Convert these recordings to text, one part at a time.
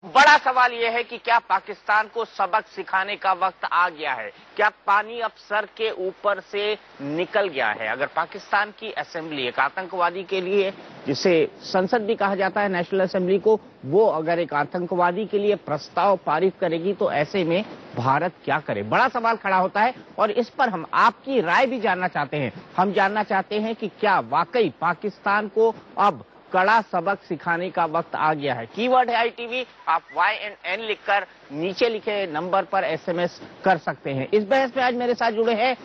बड़ा सवाल यह है कि क्या पाकिस्तान को सबक सिखाने का वक्त आ गया है? क्या पानी अब सर के ऊपर से निकल गया है? अगर पाकिस्तान की असेंबली एक आतंकवादी के लिए, जिसे संसद भी कहा जाता है नेशनल असेंबली को, वो अगर एक आतंकवादी के लिए प्रस्ताव पारित करेगी तो ऐसे में भारत क्या करे? बड़ा सवाल खड़ा होता है और इस पर हम आपकी राय भी जानना चाहते हैं। हम जानना चाहते हैं कि क्या वाकई पाकिस्तान को अब कड़ा सबक सिखाने का वक्त आ गया है? कीवर्ड है ITV, आप YNN लिखकर नीचे लिखे नंबर पर SMS कर सकते हैं। इस बहस में आज मेरे साथ जुड़े हैं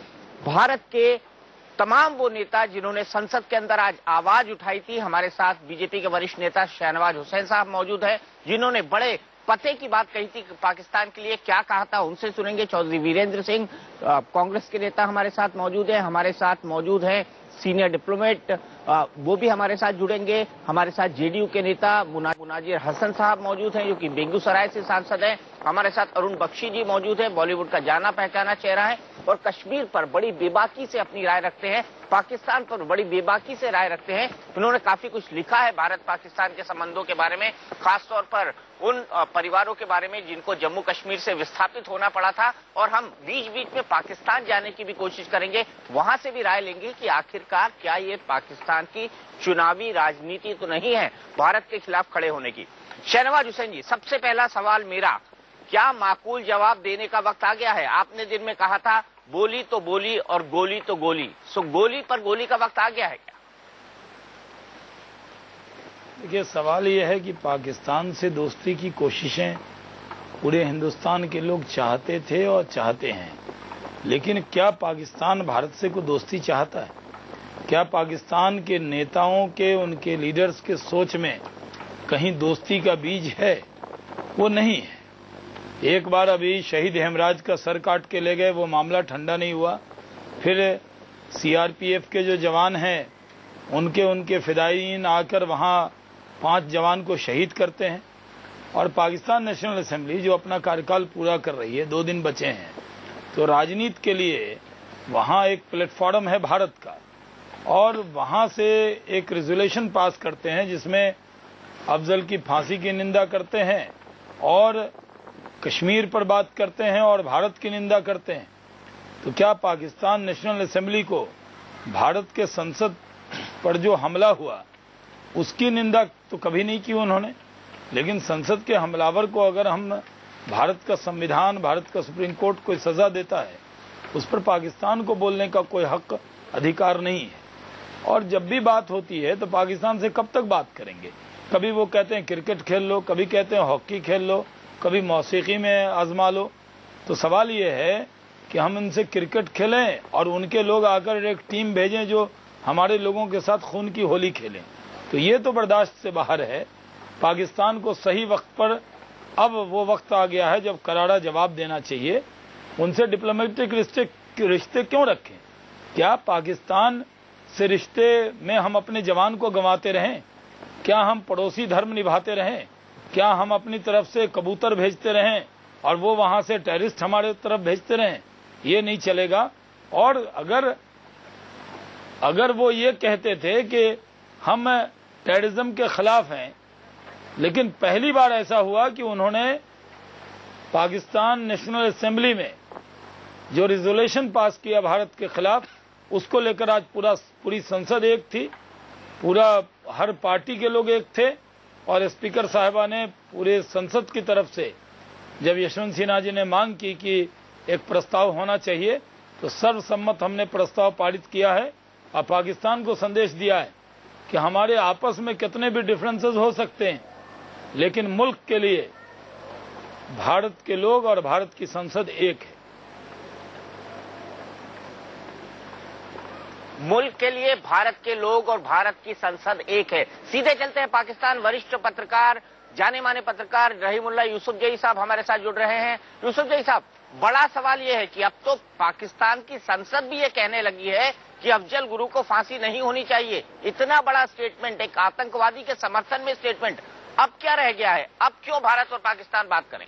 भारत के तमाम वो नेता जिन्होंने संसद के अंदर आज आवाज उठाई थी। हमारे साथ बीजेपी के वरिष्ठ नेता शहनवाज हुसैन साहब मौजूद है, जिन्होंने बड़े पते की बात कही थी, पाकिस्तान के लिए क्या कहा था, उनसे सुनेंगे। चौधरी वीरेंद्र सिंह कांग्रेस के नेता हमारे साथ मौजूद है। हमारे साथ मौजूद है सीनियर डिप्लोमेट, वो भी हमारे साथ जुड़ेंगे। हमारे साथ JDU के नेता मुनाजिर हसन साहब मौजूद हैं, जो कि बेगूसराय से सांसद हैं। हमारे साथ अरुण बख्शी जी मौजूद हैं, बॉलीवुड का जाना पहचाना चेहरा है और कश्मीर पर बड़ी बेबाकी से अपनी राय रखते हैं, पाकिस्तान पर बड़ी बेबाकी से राय रखते हैं। उन्होंने काफी कुछ लिखा है भारत पाकिस्तान के संबंधों के बारे में, खासतौर पर उन परिवारों के बारे में जिनको जम्मू कश्मीर से विस्थापित होना पड़ा था। और हम बीच बीच में पाकिस्तान जाने की भी कोशिश करेंगे, वहां से भी राय लेंगे कि आखिरकार क्या ये पाकिस्तान की चुनावी राजनीति तो नहीं है भारत के खिलाफ खड़े होने की। शहनवाज हुसैन जी, सबसे पहला सवाल मेरा, क्या माकूल जवाब देने का वक्त आ गया है? आपने दिन में कहा था बोली तो बोली और गोली तो गोली, सो गोली पर गोली का वक्त आ गया है क्या? देखिए, सवाल यह है कि पाकिस्तान से दोस्ती की कोशिशें पूरे हिंदुस्तान के लोग चाहते थे और चाहते हैं, लेकिन क्या पाकिस्तान भारत से कोई दोस्ती चाहता है? क्या पाकिस्तान के नेताओं के, उनके लीडर्स के सोच में कहीं दोस्ती का बीज है? वो नहीं है। एक बार अभी शहीद हेमराज का सर काट के ले गए, वो मामला ठंडा नहीं हुआ। फिर CRPF के जो जवान हैं, उनके फिदायीन आकर वहां 5 जवान को शहीद करते हैं। और पाकिस्तान नेशनल असेंबली जो अपना कार्यकाल पूरा कर रही है, 2 दिन बचे हैं, तो राजनीति के लिए वहां एक प्लेटफॉर्म है भारत का, और वहां से एक रेजोल्यूशन पास करते हैं जिसमें अफजल की फांसी की निंदा करते हैं और कश्मीर पर बात करते हैं और भारत की निंदा करते हैं। तो क्या पाकिस्तान नेशनल असेंबली को भारत के संसद पर जो हमला हुआ उसकी निंदा तो कभी नहीं की उन्होंने, लेकिन संसद के हमलावर को अगर हम भारत का संविधान, भारत का सुप्रीम कोर्ट कोई सजा देता है, उस पर पाकिस्तान को बोलने का कोई हक, अधिकार नहीं है। और जब भी बात होती है तो पाकिस्तान से कब तक बात करेंगे? कभी वो कहते हैं क्रिकेट खेल लो, कभी कहते हैं हॉकी खेल लो, कभी मौसीकी में आजमा लो। तो सवाल ये है कि हम इनसे क्रिकेट खेलें और उनके लोग आकर एक टीम भेजें जो हमारे लोगों के साथ खून की होली खेलें, तो ये तो बर्दाश्त से बाहर है। पाकिस्तान को सही वक्त पर अब वो वक्त आ गया है जब करारा जवाब देना चाहिए। उनसे डिप्लोमेटिक रिश्ते क्यों रखें? क्या पाकिस्तान से रिश्ते में हम अपने जवान को गंवाते रहें? क्या हम पड़ोसी धर्म निभाते रहें? क्या हम अपनी तरफ से कबूतर भेजते रहें और वो वहां से टेररिस्ट हमारे तरफ भेजते रहें? ये नहीं चलेगा। और अगर वो ये कहते थे कि हम टेररिज्म के खिलाफ हैं, लेकिन पहली बार ऐसा हुआ कि उन्होंने पाकिस्तान नेशनल असेंबली में जो रिजोल्यूशन पास किया भारत के खिलाफ, उसको लेकर आज पूरी संसद एक थी, हर पार्टी के लोग एक थे। और स्पीकर साहिबा ने पूरे संसद की तरफ से जब यशवंत सिन्हा जी ने मांग की कि एक प्रस्ताव होना चाहिए, तो सर्वसम्मत हमने प्रस्ताव पारित किया है और पाकिस्तान को संदेश दिया है कि हमारे आपस में कितने भी डिफरेंसेस हो सकते हैं, लेकिन मुल्क के लिए भारत के लोग और भारत की संसद एक है। मुल्क के लिए भारत के लोग और भारत की संसद एक है। सीधे चलते हैं पाकिस्तान। वरिष्ठ पत्रकार, जाने माने पत्रकार रहीमुल्लाह यूसुफजई साहब हमारे साथ जुड़ रहे हैं। यूसुफजई साहब, बड़ा सवाल यह है कि अब तो पाकिस्तान की संसद भी ये कहने लगी है कि अफजल गुरु को फांसी नहीं होनी चाहिए। इतना बड़ा स्टेटमेंट, एक आतंकवादी के समर्थन में स्टेटमेंट, अब क्या रह गया है? अब क्यों भारत और पाकिस्तान बात करें?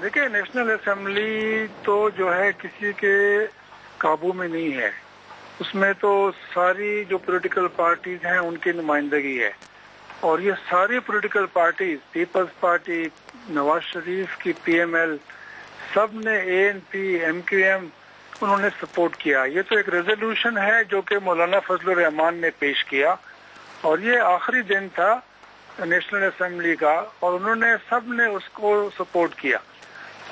देखिए, नेशनल असेंबली तो जो है किसी के काबू में नहीं है। उसमें तो सारी जो पॉलिटिकल पार्टीज हैं उनकी नुमाइंदगी है। और ये सारी political party, peoples party, Nawaz Sharif की PML, सब ने ANP, MQM, उन्होंने सपोर्ट किया। ये तो एक रेजोल्यूशन है जो कि मौलाना फजलुर रहमान ने पेश किया और ये आखिरी दिन था नेशनल असेंबली का और उन्होंने सब ने उसको सपोर्ट किया।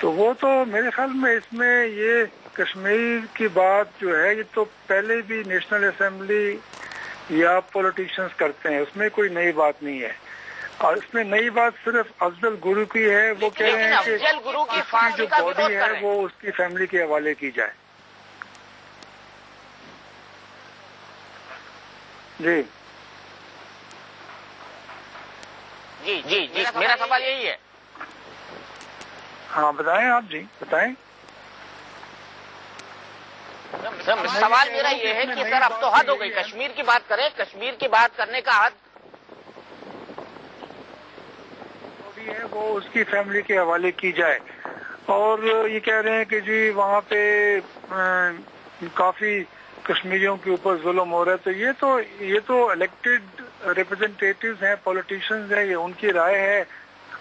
तो वो तो मेरे ख्याल में इसमें ये कश्मीर की बात जो है ये तो पहले भी नेशनल असेंबली या पॉलिटिशियंस करते हैं, उसमें कोई नई बात नहीं है। और इसमें नई बात सिर्फ अफजल गुरु की है। वो कह रहे हैं कि अफजल गुरु की जो बॉडी है वो उसकी फैमिली के हवाले की जाए। जी जी जी जी, मेरा सवाल यही है। हाँ बताएं, आप जी बताएं। सवाल मेरा ये है कि सर अब तो हद हो गई, कश्मीर की बात करें, कश्मीर की बात करने का हद है वो उसकी फैमिली के हवाले की जाए। और ये कह रहे हैं कि जी वहाँ पे काफी कश्मीरियों के ऊपर जुल्म हो रहा है। तो ये तो इलेक्टेड रिप्रेजेंटेटिव्स हैं, पॉलिटिशियंस हैं, ये उनकी राय है।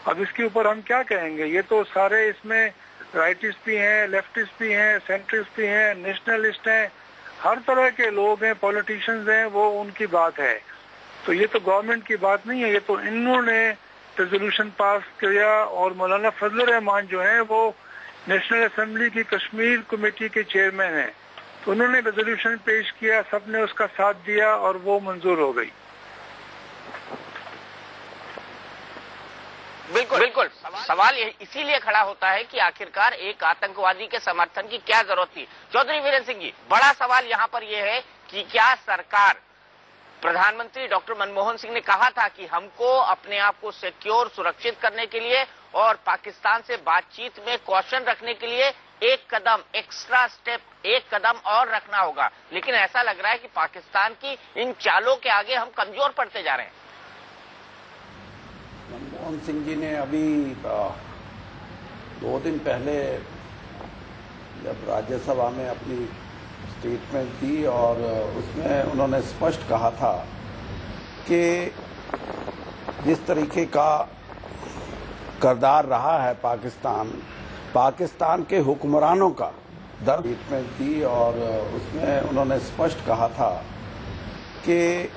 अब इसके ऊपर हम क्या कहेंगे? ये तो सारे इसमें राइटिस्ट भी हैं, लेफ्टिस्ट भी हैं, सेंट्रिस्ट भी हैं, नेशनलिस्ट हैं, हर तरह के लोग हैं, पॉलिटिशियंस हैं, वो उनकी बात है। तो ये तो गवर्नमेंट की बात नहीं है, ये तो इन्होंने रेजोल्यूशन पास किया। और मौलाना फजलुर रहमान जो है वो नेशनल असेंबली की कश्मीर कमेटी के चेयरमैन हैं, तो उन्होंने रेजोल्यूशन पेश किया, सबने उसका साथ दिया और वो मंजूर हो गई। बिल्कुल बिल्कुल। सवाल इसीलिए खड़ा होता है कि आखिरकार एक आतंकवादी के समर्थन की क्या जरूरत थी। चौधरी वीरेंद्र सिंह जी, बड़ा सवाल यहाँ पर यह है कि क्या सरकार, प्रधानमंत्री डॉक्टर मनमोहन सिंह ने कहा था कि हमको अपने आप को सिक्योर, सुरक्षित करने के लिए और पाकिस्तान से बातचीत में कौशन रखने के लिए एक कदम एक्स्ट्रा स्टेप, एक कदम और रखना होगा, लेकिन ऐसा लग रहा है कि पाकिस्तान की इन चालों के आगे हम कमजोर पड़ते जा रहे हैं। मनमोहन सिंह जी ने अभी 2 दिन पहले जब राज्यसभा में अपनी स्टेटमेंट दी और उसमें उन्होंने स्पष्ट कहा था कि जिस तरीके का किरदार रहा है पाकिस्तान के हुक्मरानों का स्टेटमेंट दी और उसमें उन्होंने स्पष्ट कहा था कि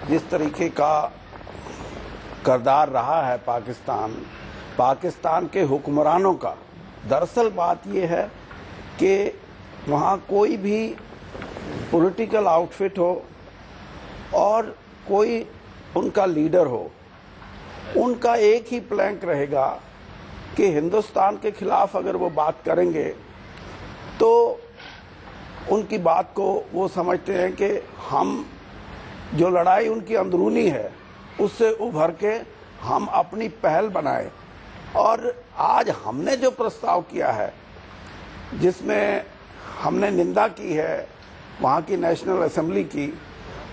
जिस तरीके का किरदार रहा है पाकिस्तान के हुक्मरानों का। दरअसल बात यह है कि वहाँ कोई भी पॉलिटिकल आउटफिट हो और कोई उनका लीडर हो, उनका एक ही प्लैंक रहेगा कि हिंदुस्तान के खिलाफ अगर वो बात करेंगे तो उनकी बात को वो समझते हैं कि हम जो लड़ाई उनकी अंदरूनी है उससे उभर के हम अपनी पहल बनाए। और आज हमने जो प्रस्ताव किया है जिसमें हमने निंदा की है वहाँ की नेशनल असेंबली की,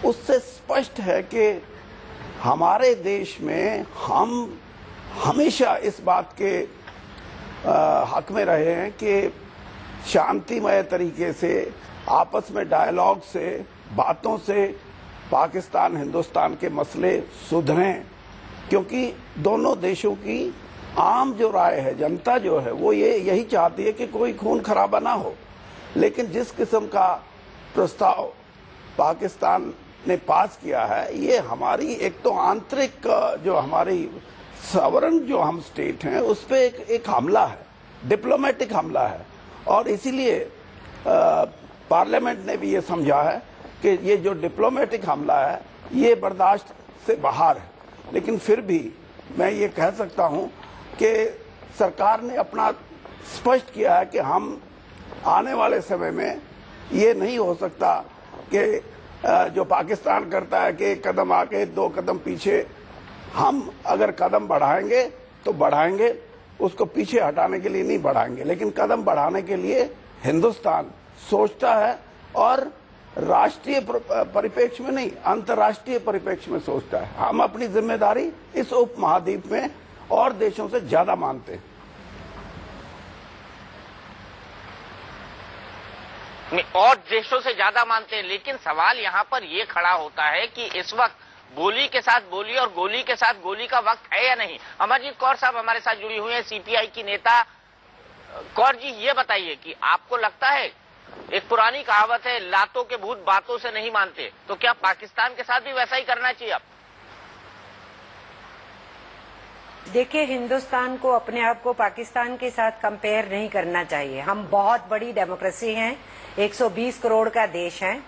उससे स्पष्ट है कि हमारे देश में हम हमेशा इस बात के हक में रहे हैं कि शांतिमय तरीके से आपस में डायलॉग से, बातों से पाकिस्तान हिंदुस्तान के मसले सुधरें, क्योंकि दोनों देशों की आम जो राय है, जनता जो है वो यही चाहती है कि कोई खून खराबा ना हो। लेकिन जिस किस्म का प्रस्ताव पाकिस्तान ने पास किया है, ये हमारी एक तो आंतरिक जो हमारी सॉवरेन जो हम स्टेट हैं उस पे एक हमला है, डिप्लोमेटिक हमला है। और इसीलिए पार्लियामेंट ने भी ये समझा है कि ये जो डिप्लोमेटिक हमला है ये बर्दाश्त से बाहर है। लेकिन फिर भी मैं ये कह सकता हूं कि सरकार ने अपना स्पष्ट किया है कि हम आने वाले समय में ये नहीं हो सकता कि जो पाकिस्तान करता है कि 1 कदम आगे 2 कदम पीछे, हम अगर कदम बढ़ाएंगे तो बढ़ाएंगे, उसको पीछे हटाने के लिए नहीं बढ़ाएंगे। लेकिन कदम बढ़ाने के लिए हिंदुस्तान सोचता है और राष्ट्रीय परिप्रेक्ष्य में नहीं, अंतर्राष्ट्रीय परिप्रेक्ष्य में सोचता है। हम अपनी जिम्मेदारी इस उप महाद्वीप में और देशों से ज्यादा मानते हैं। और देशों से ज्यादा मानते हैं, लेकिन सवाल यहाँ पर ये खड़ा होता है कि इस वक्त बोली के साथ बोली और गोली के साथ गोली का वक्त है या नहीं? अमरजीत कौर साहब हमारे साथ जुड़ी हुई हैं, सीपीआई की नेता। कौर जी, ये बताइए कि आपको लगता है, एक पुरानी कहावत है, लातों के भूत बातों से नहीं मानते, तो क्या पाकिस्तान के साथ भी वैसा ही करना चाहिए अब? देखिए, हिंदुस्तान को अपने आप को पाकिस्तान के साथ कंपेयर नहीं करना चाहिए। हम बहुत बड़ी डेमोक्रेसी हैं, 120 करोड़ का देश है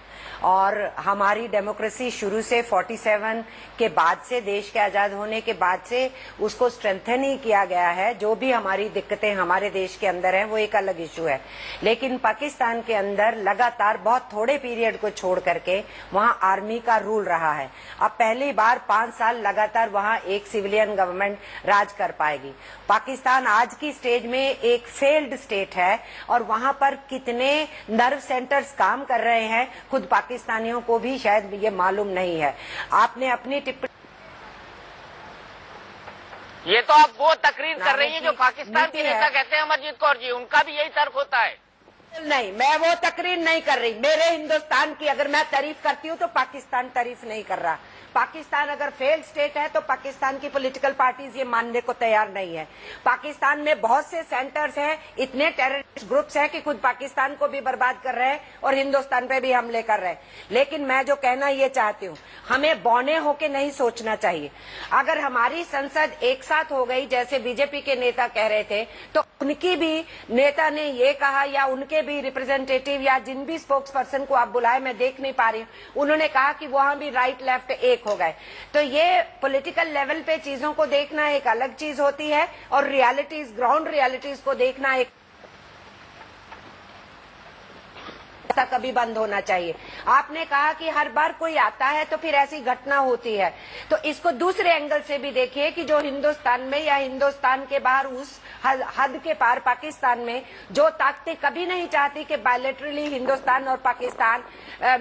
और हमारी डेमोक्रेसी शुरू से 47 के बाद से, देश के आजाद होने के बाद से उसको स्ट्रेंथन ही किया गया है। जो भी हमारी दिक्कतें हमारे देश के अंदर हैं वो एक अलग इशू है, लेकिन पाकिस्तान के अंदर लगातार बहुत थोड़े पीरियड को छोड़ करके वहां आर्मी का रूल रहा है। अब पहली बार 5 साल लगातार वहां एक सिविलियन गवर्नमेंट राज कर पाएगी। पाकिस्तान आज की स्टेज में एक फेल्ड स्टेट है और वहां पर कितने नर्व सेंटर्स काम कर रहे हैं खुद पाकिस्तानियों को भी शायद ये मालूम नहीं है। आपने अपनी टिप्पणी, ये तो आप वो तकरीर कर रही हैं जो पाकिस्तान के नेता कहते हैं अमरजीत कौर जी, उनका भी यही तर्क होता है। नहीं, मैं वो तकरीर नहीं कर रही। मेरे हिंदुस्तान की अगर मैं तारीफ करती हूँ तो पाकिस्तान तारीफ नहीं कर रहा। पाकिस्तान अगर फेल्ड स्टेट है तो पाकिस्तान की पॉलिटिकल पार्टीज ये मानने को तैयार नहीं है। पाकिस्तान में बहुत से सेंटर्स हैं, इतने टेररिस्ट ग्रुप्स हैं कि खुद पाकिस्तान को भी बर्बाद कर रहे हैं और हिंदुस्तान पे भी हमले कर रहे हैं। लेकिन मैं जो कहना ये चाहती हूँ, हमें बौने होके नहीं सोचना चाहिए। अगर हमारी संसद एक साथ हो गई, जैसे बीजेपी के नेता कह रहे थे, तो उनकी भी नेता ने ये कहा, या उनके भी रिप्रेजेंटेटिव या जिन भी स्पोक्स पर्सन को आप बुलाए, मैं देख नहीं पा रही हूँ, उन्होंने कहा कि वहां भी राइट लेफ्ट एक हो गए। तो ये पॉलिटिकल लेवल पे चीजों को देखना एक अलग चीज होती है और रियलिटीज, ग्राउंड रियलिटीज को देखना एक कभी बंद होना चाहिए। आपने कहा कि हर बार कोई आता है तो फिर ऐसी घटना होती है, तो इसको दूसरे एंगल से भी देखिए कि जो हिंदुस्तान में या हिंदुस्तान के बाहर उस हद के पार पाकिस्तान में जो ताकतें कभी नहीं चाहती कि बायलैटरली हिंदुस्तान और पाकिस्तान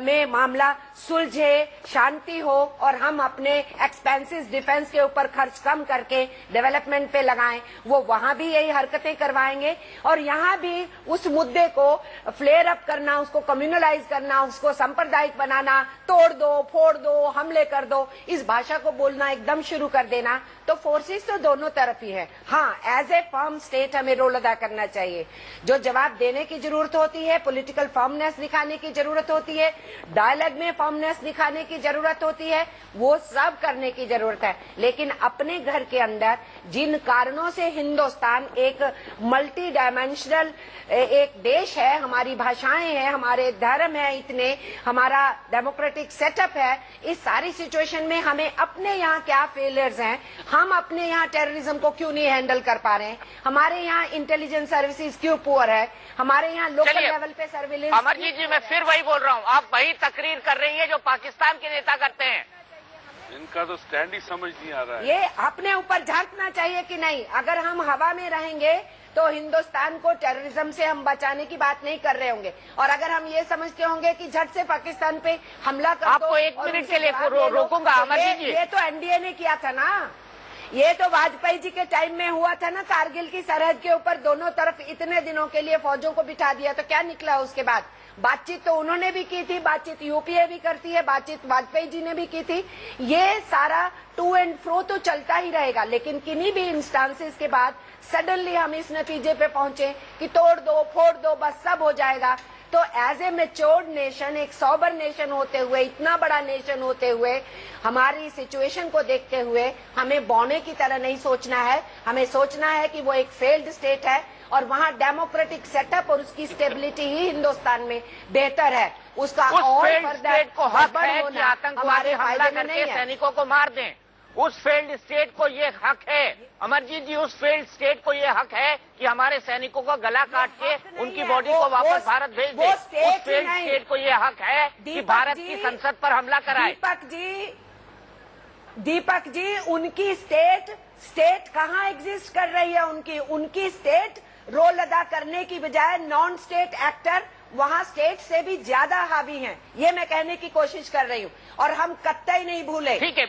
में मामला सुलझे, शांति हो और हम अपने एक्सपेंसेस डिफेंस के ऊपर खर्च कम करके डेवलपमेंट पे लगाएं, वो वहां भी यही हरकतें करवाएंगे और यहाँ भी उस मुद्दे को फ्लेयर अप करना, उसको कम्युनलाइज करना, उसको सांप्रदायिक बनाना, तोड़ दो, फोड़ दो, हमले कर दो, इस भाषा को बोलना एकदम शुरू कर देना। तो फोर्सेस तो दोनों तरफ ही है। हाँ, एज ए फर्म स्टेट हमें रोल अदा करना चाहिए। जो जवाब देने की जरूरत होती है, पॉलिटिकल फर्मनेस दिखाने की जरूरत होती है, डायलॉग में फर्मनेस दिखाने की जरूरत होती है, वो सब करने की जरूरत है। लेकिन अपने घर के अंदर जिन कारणों से हिंदुस्तान एक मल्टी डायमेंशनल एक देश है, हमारी भाषाएं हैं, हमारे धर्म है, इतने हमारा डेमोक्रेटिक सेटअप है, इस सारी सिचुएशन में हमें अपने यहाँ क्या फेलियर्स हैं, हम अपने यहाँ टेररिज्म को क्यों नहीं हैंडल कर पा रहे हैं, हमारे यहाँ इंटेलिजेंस सर्विसेज क्यों पुअर है, हमारे यहाँ लोकल लेवल पे सर्विलेंस। अमरजीत जी, मैं फिर वही बोल रहा हूँ, आप वही तकरीर कर रही है जो पाकिस्तान के नेता करते हैं। इनका तो स्टैंड ही समझ नहीं आ रहा है। ये अपने ऊपर झांकना चाहिए कि नहीं। अगर हम हवा में रहेंगे तो हिंदुस्तान को टेररिज्म से हम बचाने की बात नहीं कर रहे होंगे, और अगर हम ये समझते होंगे कि झट से पाकिस्तान पे हमला कर दो, आपको एक मिनट के लिए रोकूंगा अमरजीत जी। ये तो एनडीए ने किया था ना, ये तो वाजपेयी जी के टाइम में हुआ था ना। कारगिल की सरहद के ऊपर दोनों तरफ इतने दिनों के लिए फौजों को बिठा दिया, तो क्या निकला उसके बाद? बातचीत तो उन्होंने भी की थी, बातचीत यूपीए भी करती है, बातचीत वाजपेयी जी ने भी की थी। ये सारा टू एंड फ्रो तो चलता ही रहेगा, लेकिन किन्हीं भी इंस्टांसेस के बाद सडनली हम इस नतीजे पे पहुंचे कि तोड़ दो, फोड़ दो, बस सब हो जाएगा। तो एज ए मेच्योर्ड नेशन, एक सॉबर नेशन होते हुए, इतना बड़ा नेशन होते हुए, हमारी सिचुएशन को देखते हुए हमें बौने की तरह नहीं सोचना है। हमें सोचना है कि वो एक फेल्ड स्टेट है और वहाँ डेमोक्रेटिक सेटअप और उसकी स्टेबिलिटी ही हिंदुस्तान में बेहतर है। उसका और स्टेट को हक है कि आतंकवादी हमला करके सैनिकों को मार दें। उस फेल्ड स्टेट को ये हक है, अमरजीत जी, उस फेल्ड स्टेट को ये हक है कि हमारे सैनिकों का गला काट के उनकी बॉडी को वापस भारत भेज दे। उस फेल्ड स्टेट को ये हक है कि भारत की संसद पर हमला कराए। दीपक जी, उनकी स्टेट कहाँ एग्जिस्ट कर रही है? उनकी स्टेट रोल अदा करने की बजाय नॉन स्टेट एक्टर वहाँ स्टेट से भी ज्यादा हावी हैं, ये मैं कहने की कोशिश कर रही हूँ। और हम कतई नहीं भूले। ठीक है,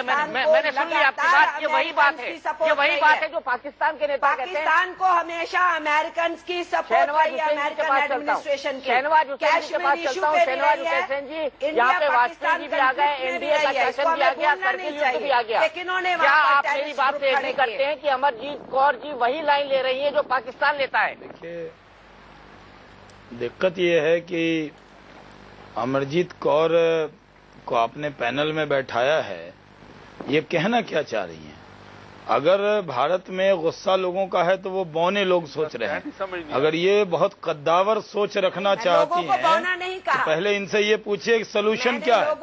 मैंने सुन लिया आपकी बात। ये वही बात है जो पाकिस्तान के नेता कहते हैं। पाकिस्तान को हमेशा अमेरिकन की सपोर्ट रही, अमेरिकन एडमिनिस्ट्रेशन की। कश्मीर इशू पे भी रही है। यहाँ पे वाजपेयी जी भी आ गए, एनडीए का सेशन भी आ गया, करगिल युद्ध भी आ गया। लेकिन उन्होंने क्या आप मेरी बात से एग्री करते हैं कि अमरजीत कौर जी वही लाइन ले रही है जो पाकिस्तान लेता है? देखिए, दिक्कत ये है कि अमरजीत कौर को आपने पैनल में बैठाया है, ये कहना क्या चाह रही हैं? अगर भारत में गुस्सा लोगों का है तो वो बौने लोग सोच रहे हैं। अगर ये बहुत कद्दावर सोच रखना चाहती हैं तो पहले इनसे ये पूछिए कि सोल्यूशन क्या है।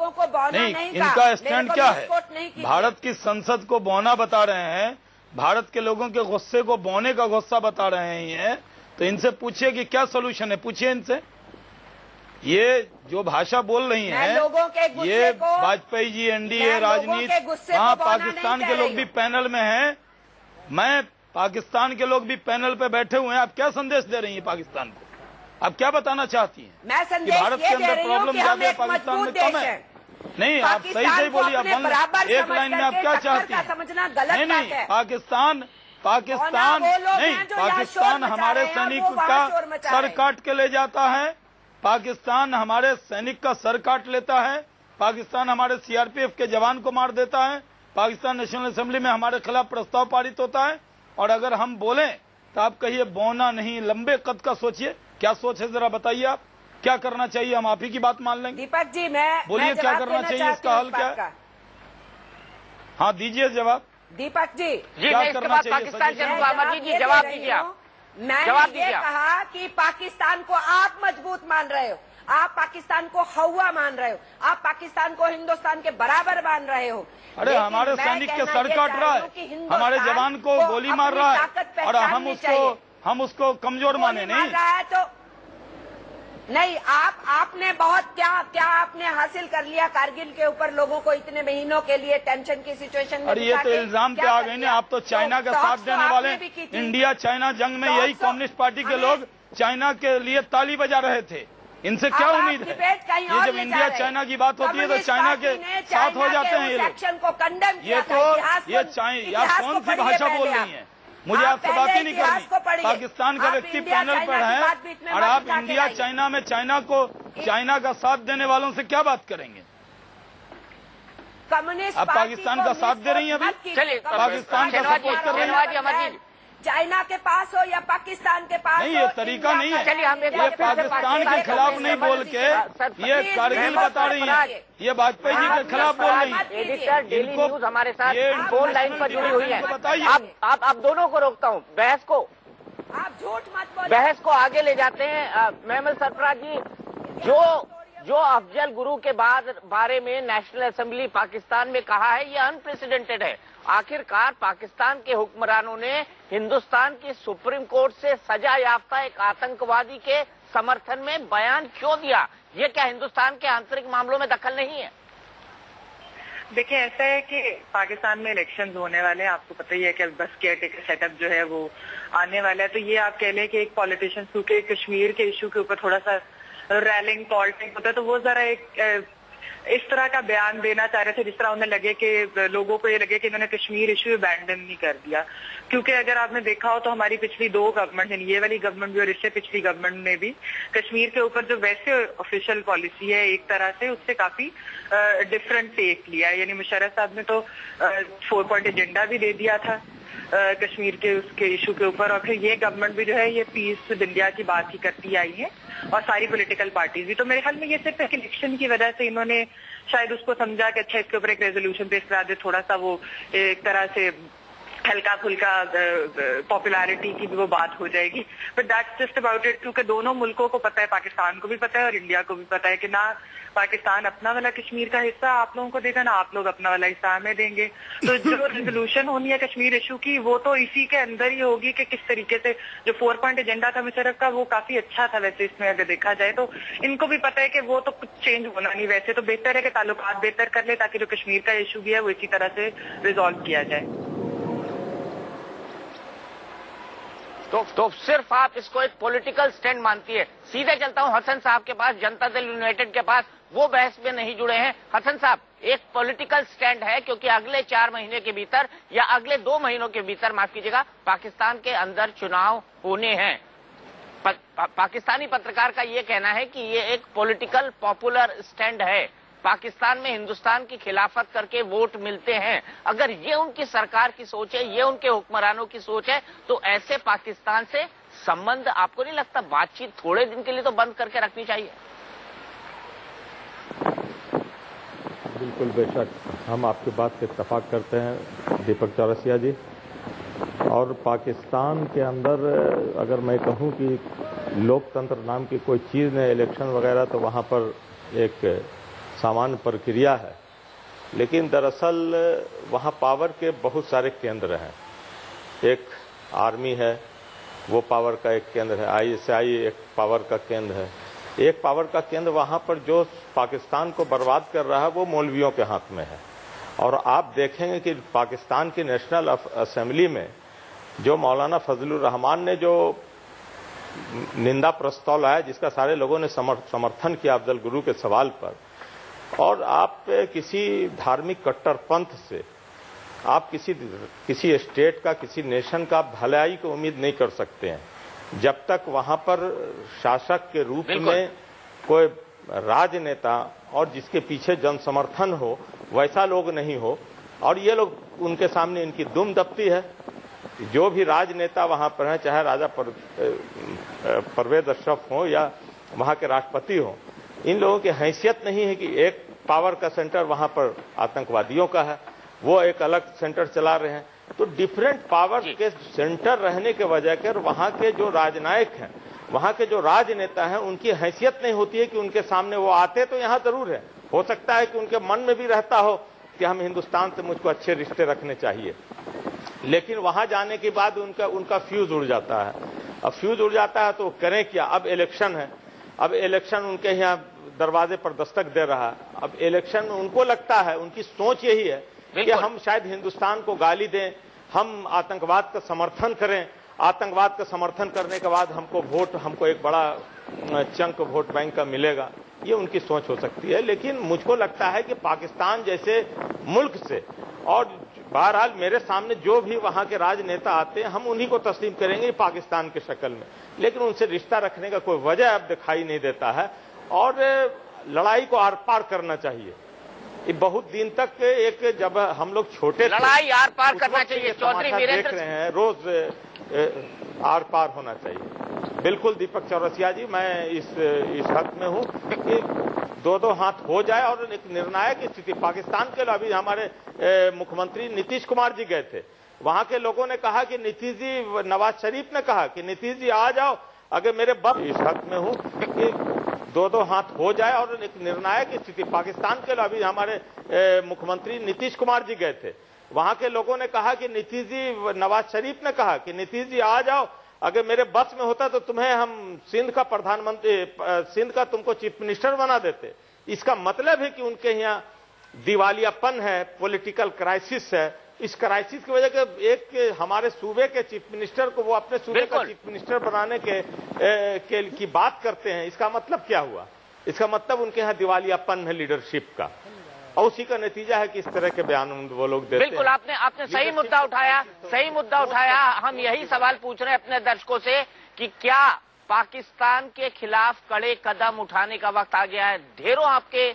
नहीं, इनका स्टैंड क्या है? भारत की संसद को बौना बता रहे हैं, भारत के लोगों के गुस्से को बौने का गुस्सा बता रहे हैं, तो इनसे पूछिए कि क्या सोल्यूशन है, पूछिए इनसे। ये जो भाषा बोल रही हैं, ये वाजपेयी जी, एनडीए, राजनीति, हाँ पाकिस्तान के लोग भी पैनल में हैं, मैं पाकिस्तान के लोग भी पैनल पे बैठे हुए हैं। आप क्या संदेश दे रही हैं पाकिस्तान को? आप क्या बताना चाहती हैं? मैं कि भारत के अंदर प्रॉब्लम ज्यादा है, पाकिस्तान में कम है? नहीं, आप सही बोलिए। आप एक लाइन में आप क्या चाहती हैं? नहीं, पाकिस्तान हमारे सैनिक का सर काट के ले जाता है, पाकिस्तान हमारे सैनिक का सर काट लेता है, पाकिस्तान हमारे सीआरपीएफ के जवान को मार देता है, पाकिस्तान नेशनल असेंबली में हमारे खिलाफ प्रस्ताव पारित होता है। और अगर हम बोलें तो आप कहिए बौना नहीं, लंबे कद का सोचिए। क्या सोच है जरा बताइए, आप क्या करना चाहिए? हम आप ही की बात मान लेंगे। दीपक जी, मैं बोलिए क्या करना चाहिए, इसका हल क्या है? हाँ दीजिए जवाब। दीपक जी, क्या करना चाहिए? पाकिस्तान के जवाब दीजिए। मैंने ये कहा कि पाकिस्तान को आप मजबूत मान रहे हो, आप पाकिस्तान को हवा मान रहे हो, आप पाकिस्तान को हिंदुस्तान के बराबर मान रहे हो। अरे हमारे सैनिक के सर काट रहा है, हमारे जवान को गोली मार रहा है और हम उसको कमजोर माने नहीं रहा है तो नहीं। आपने बहुत क्या आपने हासिल कर लिया कारगिल के ऊपर, लोगों को इतने महीनों के लिए टेंशन की सिचुएशन में। अरे ये तो इल्जाम पे आ गए ना, आप तो चाइना का साथ देने वाले। इंडिया चाइना जंग में यही कम्युनिस्ट पार्टी के लोग चाइना के लिए ताली बजा रहे थे। इनसे क्या उम्मीद है? ये जब इंडिया चाइना की बात होती है तो चाइना के साथ हो जाते हैं ये लोग। ये तो आप कौन सी भाषा बोल रही हैं? मुझे आपसे बात ही नहीं करनी। पाकिस्तान का व्यक्ति पैनल पर है और आप इंडिया चाइना में चाइना का साथ देने वालों से क्या बात करेंगे? कम्युनिस्ट आप पाकिस्तान का साथ दे रही हैं अभी? चलिए, पाकिस्तान का सपोर्ट कर रही हैं? चाइना के पास हो या पाकिस्तान के पास नहीं, ये तरीका नहीं है। चलिए, हम ये पाकिस्तान के खिलाफ नहीं बोल के ये कारगिल बता रही है, ये वाजपेयी जी के खिलाफ बोल रही है। एडिटर डेली न्यूज हमारे साथ फोन लाइन पर जुड़ी हुई है। आप दोनों को रोकता हूँ, बहस को आप झूठ मत बोलिए, बहस को आगे ले जाते हैं। मेमल सरफराज जी, जो अफजल गुरु के बारे में नेशनल असेंबली पाकिस्तान में कहा है, ये अनप्रेसिडेंटेड है। आखिरकार पाकिस्तान के हुक्मरानों ने हिंदुस्तान की सुप्रीम कोर्ट से सजा याफ्ता एक आतंकवादी के समर्थन में बयान क्यों दिया? ये क्या हिंदुस्तान के आंतरिक मामलों में दखल नहीं है? देखिए, ऐसा है कि पाकिस्तान में इलेक्शंस होने वाले हैं, आपको पता ही है कि बस केयरटेकर सेटअप जो है वो आने वाला है। तो ये आप कह लें कि एक पॉलिटिशियन क्योंकि कश्मीर के इशू के ऊपर थोड़ा सा रैलिंग पॉलिटिक्स होता है, तो वो जरा एक इस तरह का बयान देना चाह रहे थे जिस तरह उन्हें लगे कि लोगों को ये लगे कि इन्होंने कश्मीर इशू अबैंडन नहीं कर दिया। क्योंकि अगर आपने देखा हो तो हमारी पिछली 2 गवर्नमेंट, ये वाली गवर्नमेंट भी और इससे पिछली गवर्नमेंट ने भी कश्मीर के ऊपर जो वैसे ऑफिशियल पॉलिसी है एक तरह से उससे काफी डिफरेंट टेक लिया है। यानी मुशर्रफ साहब ने तो 4 पॉइंट एजेंडा भी दे दिया था कश्मीर के उसके इशू के ऊपर, और फिर ये गवर्नमेंट भी जो है ये पीस विद इंडिया की बात ही करती आई है और सारी पॉलिटिकल पार्टीज भी। तो मेरे ख्याल में ये सिर्फ एक इलेक्शन की वजह से इन्होंने शायद उसको समझा कि अच्छा इसके ऊपर एक रेजोल्यूशन पेश करा दे, थोड़ा सा वो एक तरह से हल्का फुल्का पॉपुलैरिटी की भी वो बात हो जाएगी। But that's just about it, क्योंकि दोनों मुल्कों को पता है, पाकिस्तान को भी पता है और इंडिया को भी पता है कि ना पाकिस्तान अपना वाला कश्मीर का हिस्सा आप लोगों को देगा, ना आप लोग अपना वाला हिस्सा हमें देंगे। तो जो रेजोल्यूशन होनी है कश्मीर इशू की वो तो इसी के अंदर ही होगी कि किस तरीके से जो 4 पॉइंट एजेंडा था मुशर्रफ का वो काफी अच्छा था वैसे इसमें अगर देखा जाए तो। इनको भी पता है कि वो तो कुछ चेंज होना नहीं, वैसे तो बेहतर है कि ताल्लुकात बेहतर कर ले ताकि जो कश्मीर का इशू भी है वो इसी तरह से रिजॉल्व किया जाए। तो सिर्फ आप इसको एक पॉलिटिकल स्टैंड मानती है। सीधे चलता हूं हसन साहब के पास, जनता दल यूनाइटेड के पास, वो बहस में नहीं जुड़े हैं। हसन साहब, एक पॉलिटिकल स्टैंड है क्योंकि अगले 4 महीने के भीतर या अगले 2 महीनों के भीतर, माफ कीजिएगा, पाकिस्तान के अंदर चुनाव होने हैं। पाकिस्तानी पत्रकार का ये कहना है कि ये एक पॉलिटिकल पॉपुलर स्टैंड है, पाकिस्तान में हिंदुस्तान की खिलाफत करके वोट मिलते हैं। अगर ये उनकी सरकार की सोच है, ये उनके हुक्मरानों की सोच है, तो ऐसे पाकिस्तान से संबंध आपको नहीं लगता बातचीत थोड़े दिन के लिए तो बंद करके रखनी चाहिए? बिल्कुल, बेशक हम आपकी बात से इत्तेफाक करते हैं दीपक चौरसिया जी। और पाकिस्तान के अंदर अगर मैं कहूं कि लोकतंत्र नाम की कोई चीज़ नहीं, इलेक्शन वगैरह, तो वहां पर एक सामान्य प्रक्रिया है। लेकिन दरअसल वहां पावर के बहुत सारे केंद्र हैं। एक आर्मी है, वो पावर का एक केंद्र है, ISI एक पावर का केंद्र है। एक पावर का केंद्र वहां पर जो पाकिस्तान को बर्बाद कर रहा है वो मौलवियों के हाथ में है। और आप देखेंगे कि पाकिस्तान की नेशनल असेंबली में जो मौलाना फजलुर रहमान ने जो निंदा प्रस्ताव लाया, जिसका सारे लोगों ने समर्थन किया अफजल गुरु के सवाल पर, और आप किसी धार्मिक कट्टरपंथ से आप किसी स्टेट का, किसी नेशन का भलाई की उम्मीद नहीं कर सकते हैं जब तक वहां पर शासक के रूप में कोई राजनेता और जिसके पीछे जन समर्थन हो वैसा लोग नहीं हो। और ये लोग, उनके सामने इनकी दुम दबती है। जो भी राजनेता वहां पर है, चाहे राजा परवेज अशरफ हो या वहां के राष्ट्रपति हो, इन लोगों की हैसियत नहीं है कि एक पावर का सेंटर वहां पर आतंकवादियों का है, वो एक अलग सेंटर चला रहे हैं। तो डिफरेंट पावर के सेंटर रहने के वजह कर वहां के जो राजनायक हैं, वहां के जो राजनेता हैं, उनकी हैसियत नहीं होती है कि उनके सामने वो आते तो यहां जरूर है, हो सकता है कि उनके मन में भी रहता हो कि हम हिंदुस्तान से मुझको अच्छे रिश्ते रखने चाहिए, लेकिन वहां जाने के बाद उनका फ्यूज उड़ जाता है। अब फ्यूज उड़ जाता है तो करें क्या? अब इलेक्शन है, अब इलेक्शन उनके यहाँ दरवाजे पर दस्तक दे रहा है। अब इलेक्शन उनको लगता है, उनकी सोच यही है कि हम शायद हिंदुस्तान को गाली दें, हम आतंकवाद का समर्थन करें, आतंकवाद का समर्थन करने के बाद हमको एक बड़ा चंक वोट बैंक का मिलेगा। ये उनकी सोच हो सकती है। लेकिन मुझको लगता है कि पाकिस्तान जैसे मुल्क से, और बहरहाल मेरे सामने जो भी वहां के राजनेता आते हैं, हम उन्हीं को तस्लीम करेंगे पाकिस्तान के शक्ल में, लेकिन उनसे रिश्ता रखने का कोई वजह अब दिखाई नहीं देता है। और लड़ाई को आर पार करना चाहिए। ये बहुत दिन तक जब हम लोग छोटे लड़ाई आर पार करना चाहिए, चौधरी वीरेंद्र देख रहे हैं, रोज आर पार होना चाहिए। बिल्कुल दीपक चौरसिया जी, मैं इस हक में हूं कि 2-2 हाथ हो जाए और एक निर्णायक स्थिति पाकिस्तान के लिए। अभी हमारे मुख्यमंत्री नीतीश कुमार जी गए थे, वहां के लोगों ने कहा कि नीतीश जी, नवाज शरीफ ने कहा कि नीतीश जी आ जाओ, अगर मेरे इस हक में हूं कि 2-2 हाथ हो जाए और एक निर्णायक स्थिति पाकिस्तान के लिए। अभी हमारे मुख्यमंत्री नीतीश कुमार जी गए थे, वहां के लोगों ने कहा कि नीतीश जी, नवाज शरीफ ने कहा कि नीतीश जी आ जाओ, अगर मेरे बस में होता तो तुम्हें हम सिंध का प्रधानमंत्री, सिंध का तुमको चीफ मिनिस्टर बना देते। इसका मतलब है कि उनके यहाँ दिवालियापन है, पॉलिटिकल क्राइसिस है। इस क्राइसिस की वजह से एक हमारे सूबे के चीफ मिनिस्टर को वो अपने सूबे का चीफ मिनिस्टर बनाने की बात करते हैं। इसका मतलब क्या हुआ? इसका मतलब उनके यहाँ दिवालियापन है लीडरशिप का, और उसी का नतीजा है कि इस तरह के बयान वो लोग देते हैं। बिल्कुल, आपने सही मुद्दा उठाया। हम यही सवाल पूछ रहे हैं अपने दर्शकों से कि क्या पाकिस्तान के खिलाफ कड़े कदम उठाने का वक्त आ गया है? ढेरों आपके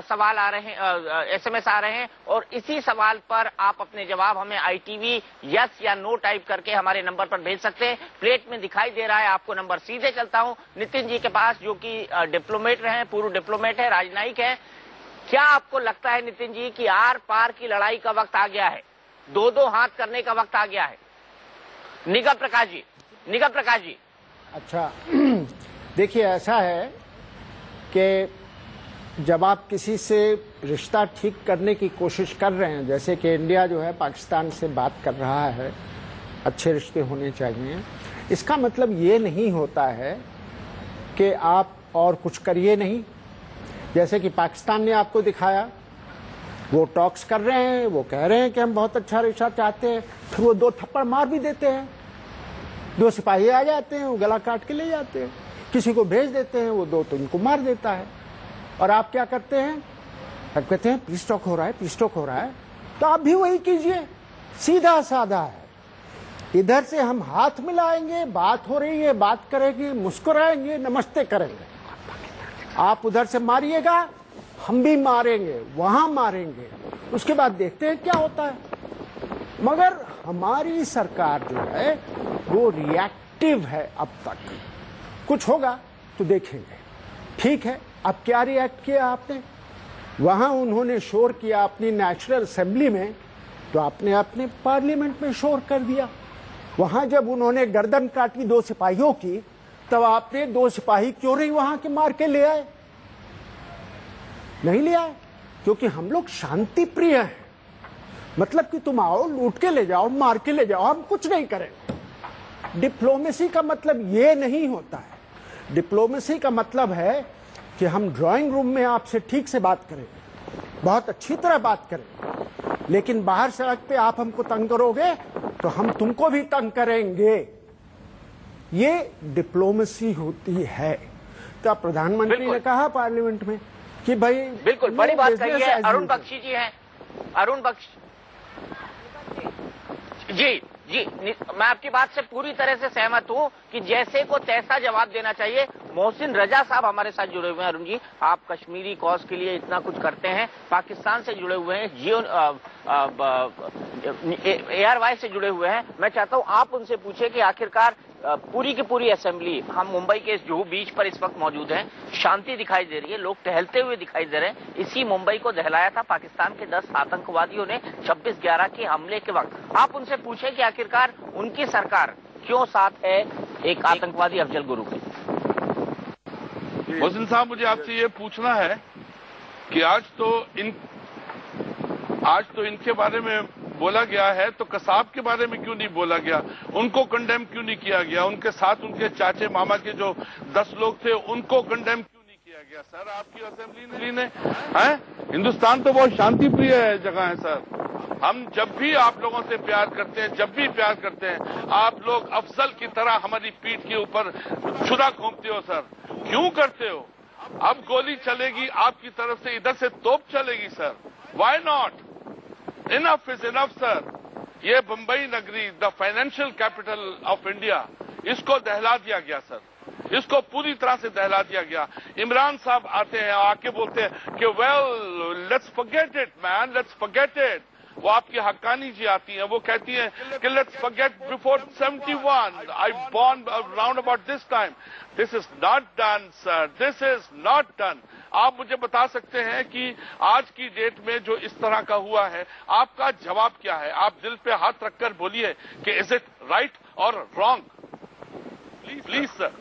सवाल आ रहे हैं, SMS आ रहे हैं, और इसी सवाल पर आप अपने जवाब हमें ITV यस या नो टाइप करके हमारे नंबर पर भेज सकते हैं। प्लेट में दिखाई दे रहा है आपको नंबर। सीधे चलता हूं नितिन जी के पास, जो कि डिप्लोमेट रहे, पूर्व डिप्लोमेट है, राजनयिक है। क्या आपको लगता है नितिन जी कि आर पार की लड़ाई का वक्त आ गया है, 2-2 हाथ करने का वक्त आ गया है? निगम प्रकाश जी। अच्छा, देखिए, ऐसा है कि जब आप किसी से रिश्ता ठीक करने की कोशिश कर रहे हैं, जैसे कि इंडिया जो है पाकिस्तान से बात कर रहा है, अच्छे रिश्ते होने चाहिए, इसका मतलब ये नहीं होता है कि आप और कुछ करिए नहीं। जैसे कि पाकिस्तान ने आपको दिखाया, वो टॉक्स कर रहे हैं, वो कह रहे हैं कि हम बहुत अच्छा रिश्ता चाहते हैं, फिर वो 2 थप्पड़ मार भी देते हैं। 2 सिपाही आ जाते हैं, वो गला काट के ले जाते हैं, किसी को भेज देते हैं, वो 2 तो उनको मार देता है। और आप क्या करते हैं? आप कहते हैं पीस टॉक हो रहा है, पीस टॉक हो रहा है, तो आप भी वही कीजिए, सीधा साधा है। इधर से हम हाथ मिलाएंगे, बात हो रही है, बात करेंगे, मुस्कुराएंगे, नमस्ते करेंगे। आप उधर से मारिएगा, हम भी मारेंगे, वहां मारेंगे, उसके बाद देखते हैं क्या होता है। मगर हमारी सरकार जो है वो रिएक्टिव है। अब तक कुछ होगा तो देखेंगे। ठीक है, अब क्या रिएक्ट किया आपने? वहां उन्होंने शोर किया अपनी नेशनल असेंबली में, तो आपने अपने पार्लियामेंट में शोर कर दिया। वहां जब उन्होंने गर्दन काटी 2 सिपाहियों की, तब आपने 2 सिपाही क्यों नहीं वहां के मार के ले आए? नहीं ले आए, क्योंकि हम लोग शांति प्रिय हैं। मतलब कि तुम आओ, लूट के ले जाओ, मार के ले जाओ, हम कुछ नहीं करेंगे। डिप्लोमेसी का मतलब ये नहीं होता है। डिप्लोमेसी का मतलब है कि हम ड्राइंग रूम में आपसे ठीक से बात करेंगे, बहुत अच्छी तरह बात करेंगे, लेकिन बाहर सड़क पे आप हमको तंग करोगे तो हम तुमको भी तंग करेंगे। ये डिप्लोमेसी होती है। तो प्रधानमंत्री ने कहा पार्लियामेंट में कि भाई बिल्कुल बड़ी बात कही है। अरुण बख्शी जी हैं, अरुण बख्शी जी जी, मैं आपकी बात से पूरी तरह से सहमत हूं कि जैसे को तैसा जवाब देना चाहिए। मोहसिन रजा साहब हमारे साथ जुड़े हुए हैं। अरुण जी, आप कश्मीरी कॉज के लिए इतना कुछ करते हैं, पाकिस्तान से जुड़े हुए हैं, जियो ARY से जुड़े हुए हैं। मैं चाहता हूं आप उनसे पूछे कि आखिरकार पूरी की पूरी असेंबली, हम मुंबई के जुहू बीच पर इस वक्त मौजूद हैं, शांति दिखाई दे रही है, लोग टहलते हुए दिखाई दे रहे हैं। इसी मुंबई को दहलाया था पाकिस्तान के 10 आतंकवादियों ने 26/11 के हमले के वक्त। आप उनसे पूछे कि आखिरकार उनकी सरकार क्यों साथ है एक आतंकवादी अफजल गुरु के। मोहसिन साहब, मुझे आपसे ये पूछना है कि आज तो इनके बारे में बोला गया है, तो कसाब के बारे में क्यों नहीं बोला गया? उनको कंडेम क्यों नहीं किया गया? उनके साथ उनके चाचे मामा के जो 10 लोग थे, उनको कंडेम क्यों नहीं किया गया? सर, आपकी असेंबली ने है, हिंदुस्तान तो बहुत शांति प्रिय जगह है सर। हम जब भी आप लोगों से प्यार करते हैं, जब भी प्यार करते हैं, आप लोग अफजल की तरह हमारी पीठ के ऊपर छुरा घोंपते हो सर। क्यों करते हो? अब गोली चलेगी आपकी तरफ से, इधर से तोप चलेगी sir. Why not? Enough is enough sir. ये बंबई नगरी, the financial capital of India, इसको दहला दिया गया सर, इसको पूरी तरह से दहला दिया गया। इमरान साहब आते हैं, आके बोलते हैं कि well let's forget it man, let's forget it. वो आपकी हक्कानी जी आती हैं, वो कहती हैं कि let's forget before 71 I born round about this time. This is not done sir, this is not done. आप मुझे बता सकते हैं कि आज की डेट में जो इस तरह का हुआ है, आपका जवाब क्या है? आप दिल पे हाथ रखकर बोलिए कि इज इट राइट और रॉन्ग? Please sir.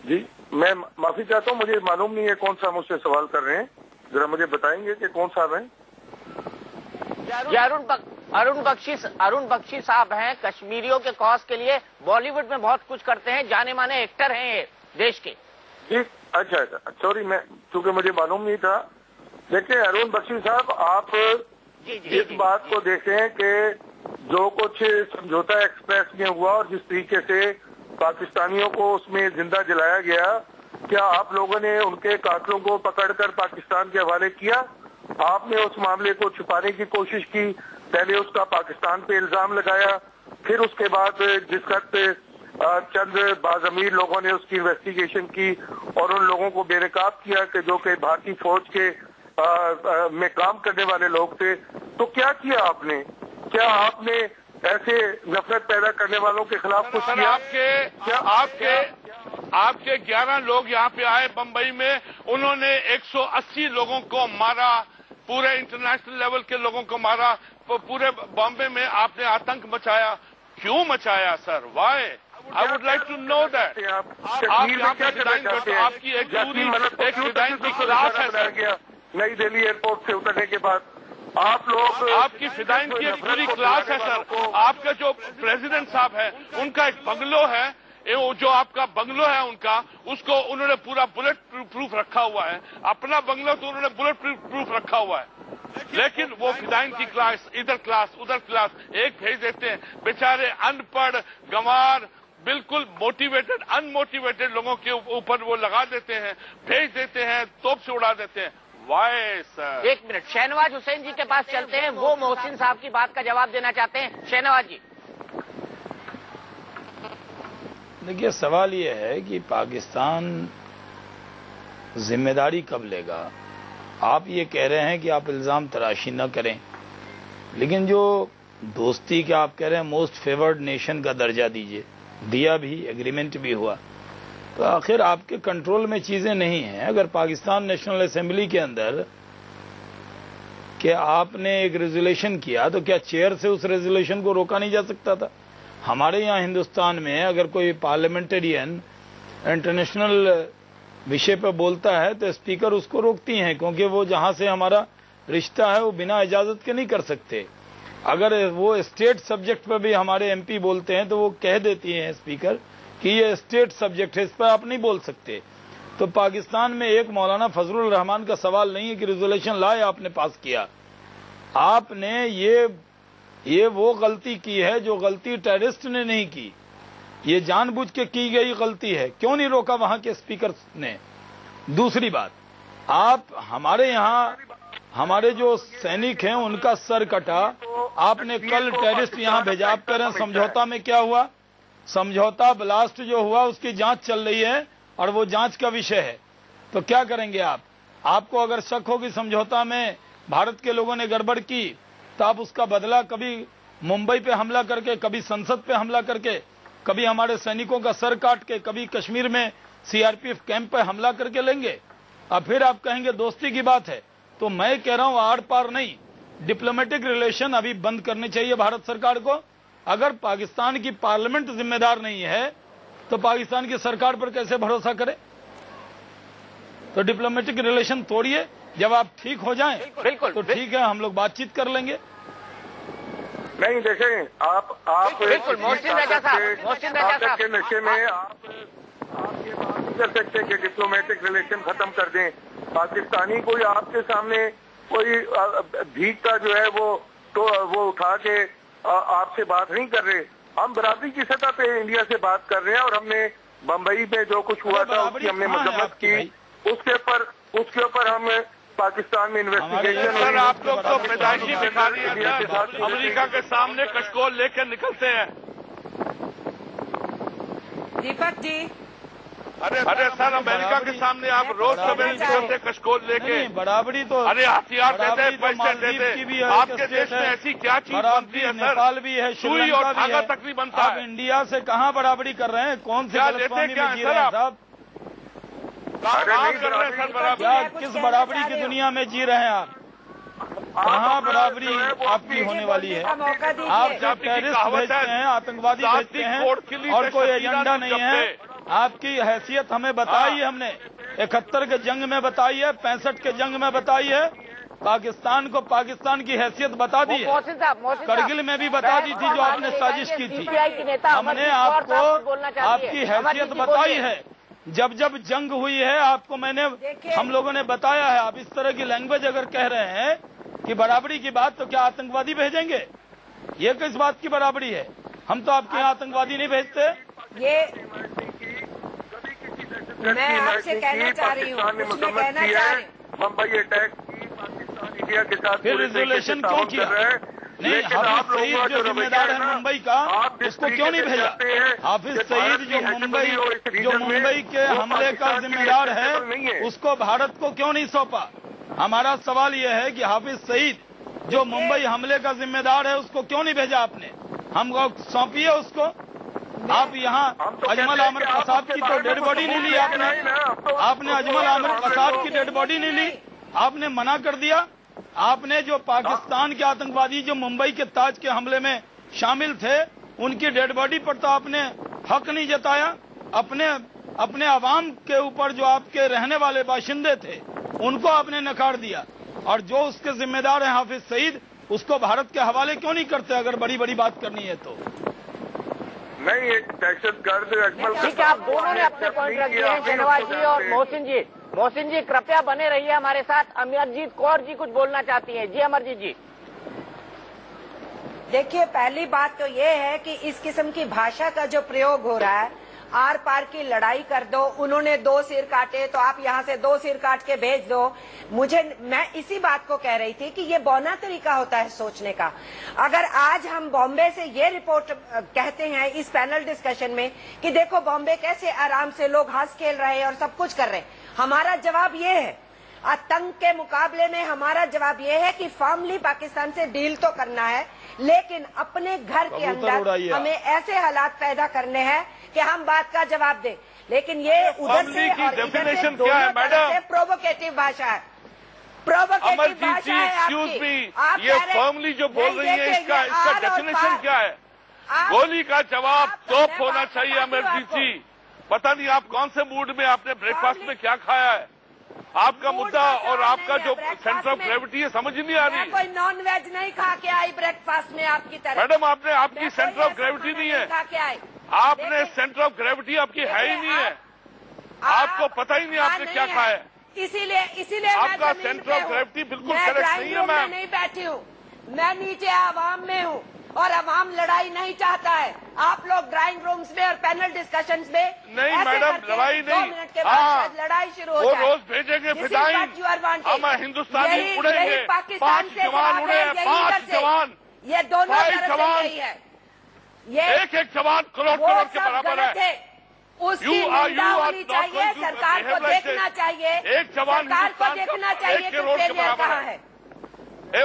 जी, मैं माफी चाहता हूं, मुझे मालूम नहीं है कौन सा मुझसे सवाल कर रहे हैं, जरा मुझे बताएंगे कि कौन साहब हैं? अरुण बख्शी साहब हैं, कश्मीरियों के कॉज के लिए बॉलीवुड में बहुत कुछ करते हैं, जाने माने एक्टर हैं ये देश के। जी, अच्छा, सॉरी, मैं चूंकि मुझे मालूम नहीं था। देखिए अरुण बख्शी साहब, आप इस बात को देखें कि जो कुछ समझौता एक्सप्रेस में हुआ और जिस तरीके से पाकिस्तानियों को उसमें जिंदा जलाया गया, क्या आप लोगों ने उनके कातलों को पकड़कर पाकिस्तान के हवाले किया? आपने उस मामले को छुपाने की कोशिश की, पहले उसका पाकिस्तान पे इल्जाम लगाया, फिर उसके बाद जिस वक्त चंद बाज़मीर लोगों ने उसकी इन्वेस्टिगेशन की और उन लोगों को बेनकाब किया कि जो कि भारतीय फौज के में काम करने वाले लोग थे, तो क्या किया आपने? क्या आपने ऐसे नफरत पैदा करने वालों के खिलाफ कुछ किया? आपके 11 लोग यहाँ पे आए बंबई में, उन्होंने 180 लोगों को मारा, पूरे इंटरनेशनल लेवल के लोगों को मारा, पूरे बॉम्बे में आपने आतंक मचाया। क्यों मचाया sir? Why? I would like to know that. आप यहाँ पे डिजाइन करते हैं, आपकी एक डिजाइन की क्लास है सर। नई दिल्ली एयरपोर्ट से उतरने के बाद आप लोग, आपकी फिदाइन की एक पूरी क्लास है सर। आपका जो प्रेसिडेंट साहब है, उनका एक बंगलो है, जो आपका बंगलो है उनका, उसको उन्होंने पूरा बुलेट प्रूफ रखा हुआ है। अपना बंगलो तो उन्होंने बुलेट प्रूफ रखा हुआ है, लेकिन वो फिदाइन की क्लास, इधर क्लास उधर क्लास, एक भेज देते हैं। बेचारे अनपढ़, गंवार, बिल्कुल मोटिवेटेड अनमोटिवेटेड लोगों के ऊपर वो लगा देते हैं, भेज देते हैं, तोप से उड़ा देते हैं। वाय सर, एक मिनट, शहनवाज हुसैन जी के पास चलते हैं, वो मोहसिन साहब की बात का जवाब देना चाहते हैं। शहनवाज जी। देखिए, सवाल ये है कि पाकिस्तान जिम्मेदारी कब लेगा। आप ये कह रहे हैं कि आप इल्जाम तराशी न करें, लेकिन जो दोस्ती के आप कह रहे हैं मोस्ट फेवर्ड नेशन का दर्जा दीजिए, दिया भी, एग्रीमेंट भी हुआ, तो आखिर आपके कंट्रोल में चीजें नहीं हैं। अगर पाकिस्तान नेशनल असेंबली के अंदर कि आपने एक रेजोल्यूशन किया तो क्या चेयर से उस रेजोल्यूशन को रोका नहीं जा सकता था? हमारे यहाँ हिंदुस्तान में अगर कोई पार्लियामेंटेरियन इंटरनेशनल विषय पर बोलता है तो स्पीकर उसको रोकती हैं, क्योंकि वो जहां से हमारा रिश्ता है वो बिना इजाजत के नहीं कर सकते। अगर वो स्टेट सब्जेक्ट पर भी हमारे एमपी बोलते हैं तो वो कह देती हैं स्पीकर कि ये स्टेट सब्जेक्ट है, इस पर आप नहीं बोल सकते। तो पाकिस्तान में एक मौलाना फजलुर रहमान का सवाल नहीं है कि रिजोल्यूशन लाए आपने पास किया। आपने ये वो गलती की है जो गलती टेररिस्ट ने नहीं की, ये जानबूझ के की गई गलती है। क्यों नहीं रोका वहां के स्पीकर ने? दूसरी बात, आप हमारे यहाँ हमारे जो सैनिक हैं उनका सर कटा, आपने कल टेररिस्ट यहाँ भेजा। आप कह रहे हैं समझौता में क्या हुआ? समझौता ब्लास्ट जो हुआ उसकी जांच चल रही है और वो जांच का विषय है। तो क्या करेंगे आप? आपको अगर शक हो कि समझौता में भारत के लोगों ने गड़बड़ की तो आप उसका बदला कभी मुंबई पे हमला करके, कभी संसद पे हमला करके, कभी हमारे सैनिकों का सर काट के, कभी कश्मीर में सीआरपीएफ कैंप पे हमला करके लेंगे। अब फिर आप कहेंगे दोस्ती की बात है। तो मैं कह रहा हूं आर पार नहीं, डिप्लोमेटिक रिलेशन अभी बंद करने चाहिए भारत सरकार को। अगर पाकिस्तान की पार्लियामेंट जिम्मेदार नहीं है तो पाकिस्तान की सरकार पर कैसे भरोसा करे? तो डिप्लोमेटिक रिलेशन तोड़िए, जब आप ठीक हो जाएं बिल्कुल तो ठीक है, हम लोग बातचीत कर लेंगे। नहीं, देखें आप बिल्कुल मोहसिन रजा साहब के नशे में आप ये बात नहीं कर सकते कि डिप्लोमेटिक रिलेशन खत्म कर दें। पाकिस्तानी कोई आपके सामने कोई भीख का जो है वो उठा के आपसे बात नहीं कर रहे। हम बराबरी की सतह पे इंडिया से बात कर रहे हैं और हमने बम्बई में जो कुछ हुआ था उसकी हमने मजम्मत की, उसके ऊपर हम पाकिस्तान में इन्वेस्टिगेशन। सर, आप लोग तो पैदाइशी भिखारी हैं, अमेरिका के सामने कशकोल लेकर निकलते हैं। दीपक जी, अरे सर, अमेरिका के सामने आप रोज सवेरे निकलते कशकोल लेके। बराबरी तो अरे हथियार देते, पैसे देते। आपके देश में ऐसी क्या चीज बनती है सर? नेपाल भी है, सुई और धागा तक नहीं बनता आप है। इंडिया से कहाँ बराबरी कर रहे हैं? कौन से गलतफहमी में जी रहे हैं साहब? क्या किस बराबरी की दुनिया में जी रहे हैं आप? कहाँ बराबरी आपकी होने वाली है? आप जब टेररिस्ट भेजते हैं, आतंकवादी भेजते हैं और कोई एजेंडा नहीं है। आपकी हैसियत हमें बताई है, हमने 71 के जंग में बताई है, 65 के जंग में बताई है, पाकिस्तान को पाकिस्तान की हैसियत बता दी है, करगिल में भी बता दी थी जो आपने साजिश की थी। हमने आपको आपकी हैसियत बताई है। जब जब जंग हुई है आपको हम लोगों ने बताया है। आप इस तरह की लैंग्वेज अगर कह रहे हैं कि बराबरी की बात, तो क्या आतंकवादी भेजेंगे? ये किस बात की बराबरी है? हम तो आपके यहाँ आतंकवादी नहीं भेजते। मैं आपसे कहना चाह रही हूँ, मुंबई अटैक की पाकिस्तान इंडिया के साथ फिर रिजोल्यूशन क्यों किया? नहीं, हाफिज सईद जो जिम्मेदार है मुंबई का, उसको क्यों नहीं भेजा? हाफिज सईद जो मुंबई के हमले का जिम्मेदार है, उसको भारत को क्यों नहीं सौंपा? हमारा सवाल यह है कि हाफिज सईद जो मुंबई हमले का जिम्मेदार है, उसको क्यों नहीं भेजा आपने? हमको सौंपिए उसको। आप यहाँ अजमल आमिर कसाब की तो डेड बॉडी नहीं ली आपने अजमल आमिर कसाब की डेड बॉडी नहीं ली, आपने मना कर दिया। आपने जो पाकिस्तान के आतंकवादी जो मुंबई के ताज के हमले में शामिल थे, उनकी डेड बॉडी पर तो आपने हक नहीं जताया। अपने अवाम के ऊपर जो आपके रहने वाले बाशिंदे थे, उनको आपने नकार दिया। और जो उसके जिम्मेदार हैं हाफिज सईद, उसको भारत के हवाले क्यों नहीं करते? अगर बड़ी बड़ी बात करनी है तो नहीं, एक दहशतगर्द अजमल। ठीक है, आप दोनों ने अपने पॉइंट रख दिए हैं, शहनवाज जी और मोहसिन जी। मोहसिन जी कृपया बने रहिए हमारे साथ। अमरजीत कौर जी कुछ बोलना चाहती हैं। जी अमरजीत जी। देखिए, पहली बात तो ये है कि इस किस्म की भाषा का जो प्रयोग हो रहा है, आर पार की लड़ाई कर दो, उन्होंने 2 सिर काटे तो आप यहाँ से 2 सिर काट के भेज दो। मैं इसी बात को कह रही थी कि ये बौना तरीका होता है सोचने का। अगर आज हम बॉम्बे से ये रिपोर्ट कहते हैं इस पैनल डिस्कशन में कि देखो बॉम्बे कैसे आराम से लोग हंस खेल रहे हैं और सब कुछ कर रहे हैं, हमारा जवाब ये है, आतंक के मुकाबले में हमारा जवाब यह है कि फॉर्मली पाकिस्तान से डील तो करना है, लेकिन अपने घर के अंदर हमें ऐसे हालात पैदा करने हैं कि हम बात का जवाब दें। लेकिन ये उधर से और इधर से दोनों तरफ से प्रोवोकेटिव भाषा है, प्रोवोकेटिव भाषा है आपकी। आप ये फॉर्मली जो बोल रही है इसका डेफिनेशन क्या है? गोली का जवाब तोप होना चाहिए अमरजीत जी। पता नहीं आप कौन से मूड में, आपने ब्रेकफास्ट में क्या खाया है? आपका मुद्दा और आपका जो सेंटर ऑफ ग्रेविटी है समझ नहीं आ रही। मैं कोई नॉन वेज नहीं खा के आई ब्रेकफास्ट में आपकी तरह। मैडम आपने, आपकी सेंटर ऑफ ग्रेविटी नहीं है, आपने सेंटर ऑफ ग्रेविटी आपकी है ही नहीं है, आपको पता ही नहीं आपने क्या खाया है। इसीलिए आपका सेंटर ऑफ ग्रेविटी बिल्कुल करेक्ट नहीं है। मैं नहीं बैठी हूँ, मैं नीचे आवाम में हूँ और आवाम लड़ाई नहीं चाहता है। आप लोग ड्राइंग रूम्स में और पैनल डिस्कशंस में नहीं मैडम, लड़ाई नहीं, 2 मिनट के बाद लड़ाई शुरू हो जाए। वो रोज भेजेंगे फिदाइन, हम हिंदुस्तानी उड़ेंगे, 5 जवान उड़े, 5 जवान, ये दोनों तरफ से यही है। ये एक जवान करोड़ के बराबर है। उसकी निंदा होनी चाहिए, सरकार को देखना चाहिए, एक जवान सरकार को देखना चाहिए कि फेलियर कहाँ है।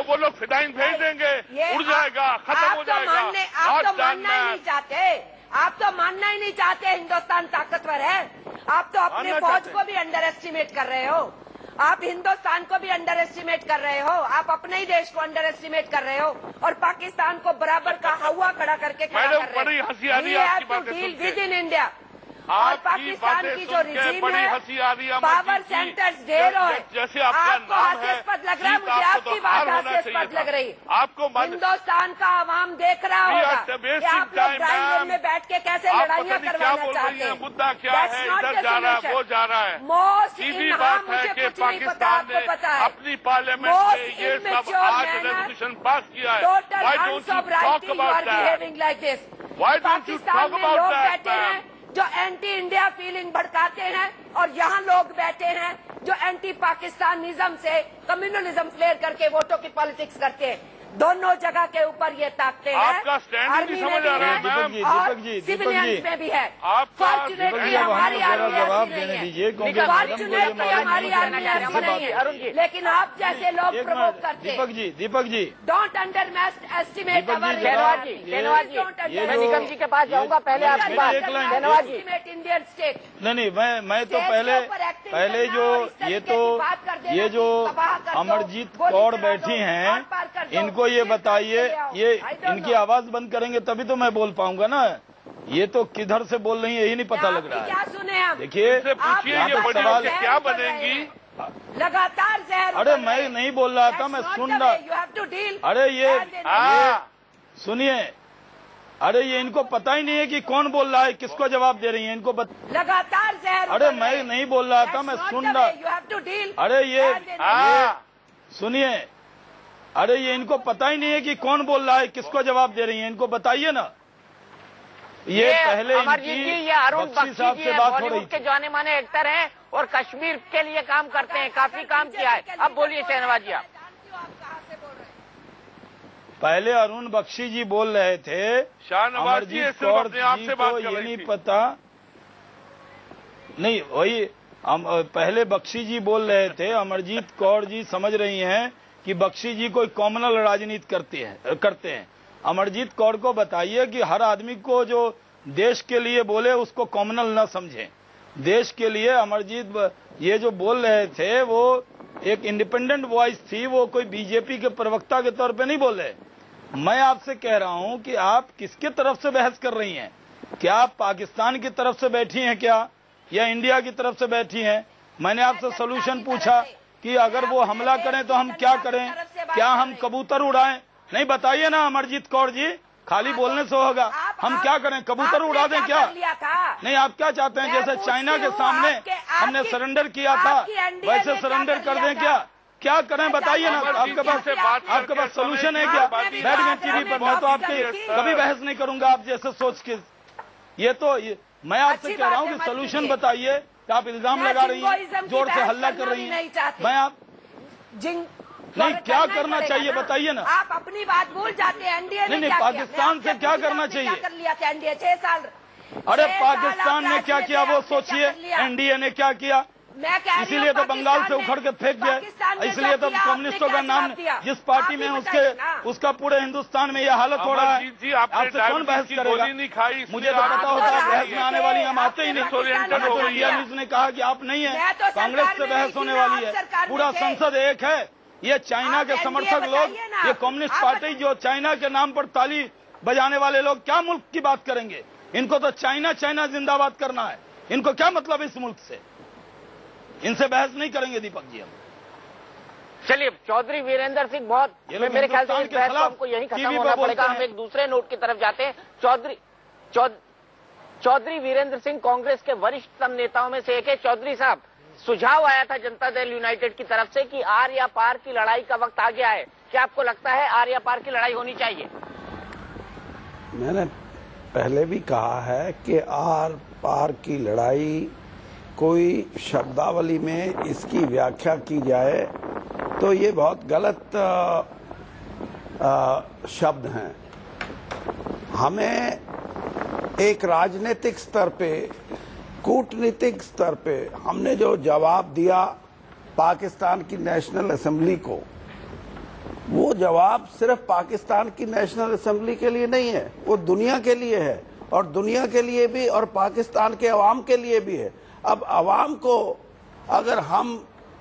वो लोग फिदाइन भेज देंगे, उड़ जाएगा, खत्म हो जाएगा। आप तो मानना ही नहीं चाहते, आप तो मानना ही नहीं चाहते हिंदुस्तान ताकतवर है। आप तो अपने फौज को भी अंडर एस्टिमेट कर रहे हो, आप हिंदुस्तान को भी अंडर एस्टिमेट कर रहे हो, आप अपने ही देश को अंडर एस्टिमेट कर रहे हो और पाकिस्तान को बराबर का हवा खड़ा करके खड़ा कर रहे हो। बड़ी हंसी आ रही है आपकी बातें सुन के। विद इन इंडिया और पाकिस्तान की जो रिजीम है, पावर सेंटर्स ढेर है, जैसे आपको हास्यास्पद लग रहा है, मुझे आपकी बात हास्यास्पद लग रही है। आपको हिंदुस्तान का आवाम देख रहा होगा कि आप लोग ड्राइंग रूम में बैठ के कैसे लड़ाइयाँ करवाना चाहते हैं। मुद्दा क्या है, इधर जा रहा है, वो जा रहा है। सीधी बात है कि पाकिस्तान ने अपनी पार्लियामेंट में ये सब आज रेजोल्यूशन पास किया है। Why don't you talk about that? Why don't you talk about that? जो एंटी इंडिया फीलिंग भड़काते हैं और यहाँ लोग बैठे हैं जो एंटी पाकिस्तानिज्म से कम्युनलिज्म फ्लेयर करके वोटों की पॉलिटिक्स करते हैं। दोनों जगह के ऊपर ये ताकते हैं। आपका स्टैंड भी समझ आ रहा है और सिविलियंस में भी है। फॉर्चुनेटली हमारी आर्मी ऐसी नहीं है, लेकिन आप जैसे लोग प्रमोट करते हैं। Deepak ji don't under estimate अवर निगम जी के पास जाऊंगा, पहले आपकी बात इंडियन स्टेट। नहीं, मैं तो पहले ये जो अमरजीत कौर बैठी हैं, इनको ये बताइए, ये इनकी आवाज बंद करेंगे तभी तो मैं बोल पाऊंगा ना। ये तो किधर से बोल रही है यही नहीं पता लग रहा है। क्या सुने आप? देखिए, सवाल क्या बनेंगी लगातार जहर। अरे मैं नहीं बोल रहा था, मैं सुन रहा। अरे ये सुनिए, अरे ये इनको पता ही नहीं है कि कौन बोल रहा है, किसको जवाब दे रही है, इनको लगातार जहर। अरे मैं नहीं बोल रहा था, मैं सुन रहा। अरे ये सुनिए, अरे ये इनको पता ही नहीं है कि कौन बोल रहा है, किसको जवाब दे रही है, इनको बताइए ना। ये पहले ये अरुण बख्शी साहब से बात हो रही, के जाने माने एक्टर हैं और कश्मीर के लिए काम करते हैं, काफी काम किया है। अब बोलिए शहनवाज जी, आप पहले अरुण बख्शी जी बोल रहे थे, अमरजीत कौर जी को ये नहीं पता। नहीं, वही पहले बख्शी जी बोल रहे थे, अमरजीत कौर जी समझ रही हैं कि बख्शी जी कोई कॉमनल राजनीति करते हैं। अमरजीत कौर को बताइए कि हर आदमी को जो देश के लिए बोले उसको कॉमनल न समझें। देश के लिए अमरजीत ये जो बोल रहे थे वो एक इंडिपेंडेंट वॉइस थी, वो कोई बीजेपी के प्रवक्ता के तौर पे नहीं बोले। मैं आपसे कह रहा हूं कि आप किसके तरफ से बहस कर रही हैं? क्या आप पाकिस्तान की तरफ से बैठी हैं क्या, या इंडिया की तरफ से बैठी हैं? मैंने आपसे सोल्यूशन पूछा कि अगर वो हमला करें तो हम क्या करें, क्या हम कबूतर उड़ाएं? नहीं, बताइए ना अमरजीत कौर जी, खाली बोलने से होगा। हम क्या करें, कबूतर उड़ा दें क्या? नहीं, आप क्या चाहते हैं, जैसे चाइना के सामने हमने सरेंडर किया था वैसे सरेंडर कर दें क्या? क्या करें बताइए ना, आपके पास सोल्यूशन है क्या? बैठ गए टीवी पर, मैं तो आपके कभी बहस नहीं करूंगा आप जैसे सोच के। मैं आपसे कह रहा हूँ कि सोल्यूशन बताइए। आप इल्जाम लगा रही हैं, जोर से हल्ला कर रही हैं। मैं आप नहीं, क्या करना चाहिए बताइए ना। आप अपनी बात भूल जाते हैं। एनडीए ने नहीं, पाकिस्तान से क्या करना चाहिए? कर लिया था एनडीए 6 साल। अरे पाकिस्तान ने क्या किया वो सोचिए, एनडीए ने क्या किया। इसीलिए तो बंगाल से उखड़ के फेंक दिया, इसलिए तो कम्युनिस्टों का नाम जिस पार्टी में उसका पूरे हिंदुस्तान में यह हालत हो रहा है। आपसे कौन बहस करेगा? मुझे तो पता होता है बहस में आने वाली हम आते ही नहीं। तो इंडिया न्यूज ने कहा कि आप नहीं है, कांग्रेस से बहस होने वाली है। पूरा संसद एक है। ये चाइना के समर्थक लोग, ये कम्युनिस्ट पार्टी जो चाइना के नाम पर ताली बजाने वाले लोग क्या मुल्क की बात करेंगे? इनको तो चाइना चाइना जिंदाबाद करना है। इनको क्या मतलब इस मुल्क से? इनसे बहस नहीं करेंगे दीपक जी हम। चलिए, चौधरी वीरेंद्र सिंह बहुत मेरे ख्याल से इस बहस को हमको यही खत्म होना पड़ेगा। हम एक दूसरे नोट की तरफ जाते हैं। चौधरी वीरेंद्र सिंह कांग्रेस के वरिष्ठतम नेताओं में से एक है। चौधरी साहब, सुझाव आया था जनता दल यूनाइटेड की तरफ से कि आर या पार की लड़ाई का वक्त आ गया है। क्या आपको लगता है आर या पार की लड़ाई होनी चाहिए? मैंने पहले भी कहा है कि आर पार की लड़ाई कोई शब्दावली में इसकी व्याख्या की जाए तो ये बहुत गलत शब्द हैं। हमें एक राजनीतिक स्तर पे, कूटनीतिक स्तर पे हमने जो जवाब दिया पाकिस्तान की नेशनल असेंबली को, वो जवाब सिर्फ पाकिस्तान की नेशनल असेंबली के लिए नहीं है, वो दुनिया के लिए है। और दुनिया के लिए भी और पाकिस्तान के अवाम के लिए भी है। अब अवाम को अगर हम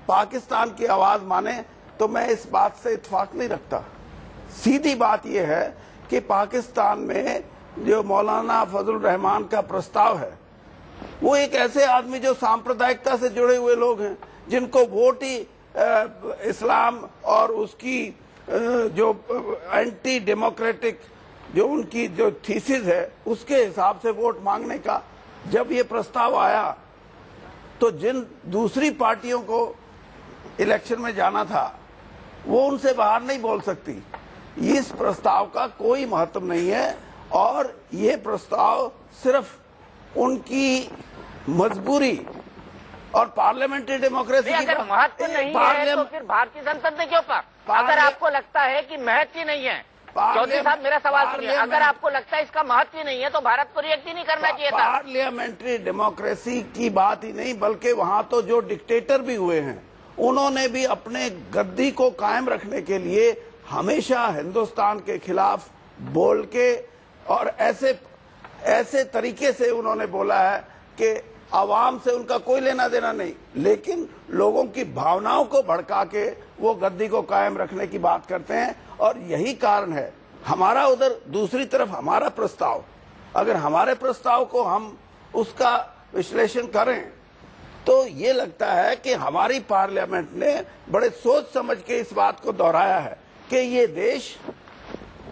पाकिस्तान की आवाज माने तो मैं इस बात से इत्तेफाक नहीं रखता। सीधी बात यह है कि पाकिस्तान में जो मौलाना फजल रहमान का प्रस्ताव है, वो एक ऐसे आदमी जो सांप्रदायिकता से जुड़े हुए लोग हैं, जिनको वोट ही इस्लाम और उसकी जो एंटी डेमोक्रेटिक जो उनकी जो थीसिस है उसके हिसाब से वोट मांगने का जब ये प्रस्ताव आया तो जिन दूसरी पार्टियों को इलेक्शन में जाना था वो उनसे बाहर नहीं बोल सकती। इस प्रस्ताव का कोई महत्व नहीं है और ये प्रस्ताव सिर्फ उनकी मजबूरी और पार्लियामेंट्री डेमोक्रेसी अगर महत्व नहीं है तो फिर भारतीय संसद ने क्यों कहा? अगर आपको लगता है कि महत्व ही नहीं है, चौधरी साहब मेरा सवाल सुनिए, अगर आपको लगता है इसका महत्व ही नहीं है तो भारत को रिएक्ट ही नहीं करना चाहिए था। पार्लियामेंट्री डेमोक्रेसी की बात ही नहीं, बल्कि वहां तो जो डिक्टेटर भी हुए हैं उन्होंने भी अपने गद्दी को कायम रखने के लिए हमेशा हिंदुस्तान के खिलाफ बोल के और ऐसे तरीके से उन्होंने बोला है कि आवाम से उनका कोई लेना देना नहीं, लेकिन लोगों की भावनाओं को भड़का के वो गद्दी को कायम रखने की बात करते हैं। और यही कारण है हमारा उधर दूसरी तरफ हमारा प्रस्ताव, अगर हमारे प्रस्ताव को हम उसका विश्लेषण करें तो ये लगता है कि हमारी पार्लियामेंट ने बड़े सोच समझ के इस बात को दोहराया है कि ये देश